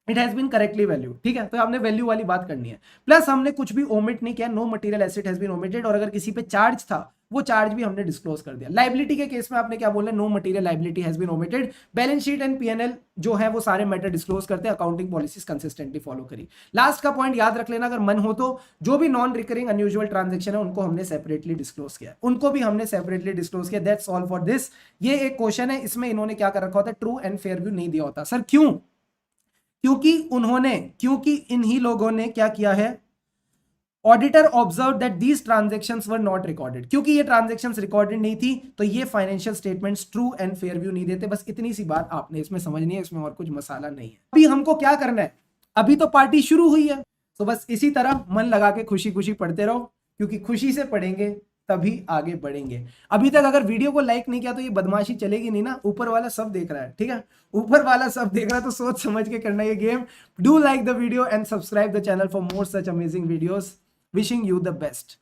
it has been correctly valued. ठीक है, तो आपने वैल्यू वाली बात करनी है। प्लस हमने कुछ भी ओमिट नहीं किया, no material asset has been omitted, और अगर किसी पे चार्ज था वो चार्ज भी हमने डिस्क्लोज कर दिया। लायबिलिटी के केस में आपने क्या बोला? No material liability has been omitted. Balance sheet and PNL जो है वो सारे मैटर डिस्क्लोज करते हैं, अकाउंटिंग पॉलिसीज कंसिस्टेंटली फॉलो करी। लास्ट का पॉइंट याद रख लेना अगर मन हो तो, जो भी नॉन रिकरिंग अनयूजुअल ट्रांजेक्शन है उनको हमने सेपरेटली डिस्क्लोज किया, उनको भी हमने सेपरेटली डिस्क्लोज किया। That's all for this. ये एक क्वेश्चन है, इसमें इन्होंने क्या कर रखा होता है? ट्रू एंड फेयर व्यू नहीं दिया होता। सर क्यों? क्योंकि इन्हीं लोगों ने क्या किया है? Auditor observe that these transactions were not recorded. क्योंकि ये ट्रांजेक्शंस रिकॉर्डेड नहीं थी तो ये financial statements true and fair view नहीं देते। बस इतनी सी बात आपने इसमें समझनी है, इसमें और कुछ मसाला नहीं है। अभी हमको क्या करना है? अभी तो पार्टी शुरू हुई है, तो बस इसी तरह मन लगा के खुशी खुशी पढ़ते रहो, क्योंकि खुशी से पढ़ेंगे तभी आगे बढ़ेंगे। अभी तक अगर वीडियो को लाइक नहीं किया तो ये बदमाशी चलेगी नहीं ना, ऊपर वाला सब देख रहा है। ठीक है, ऊपर वाला सब देख रहा है, तो सोच समझ के करना ये game. Do like the video and subscribe the channel for more such amazing videos. Wishing you the best.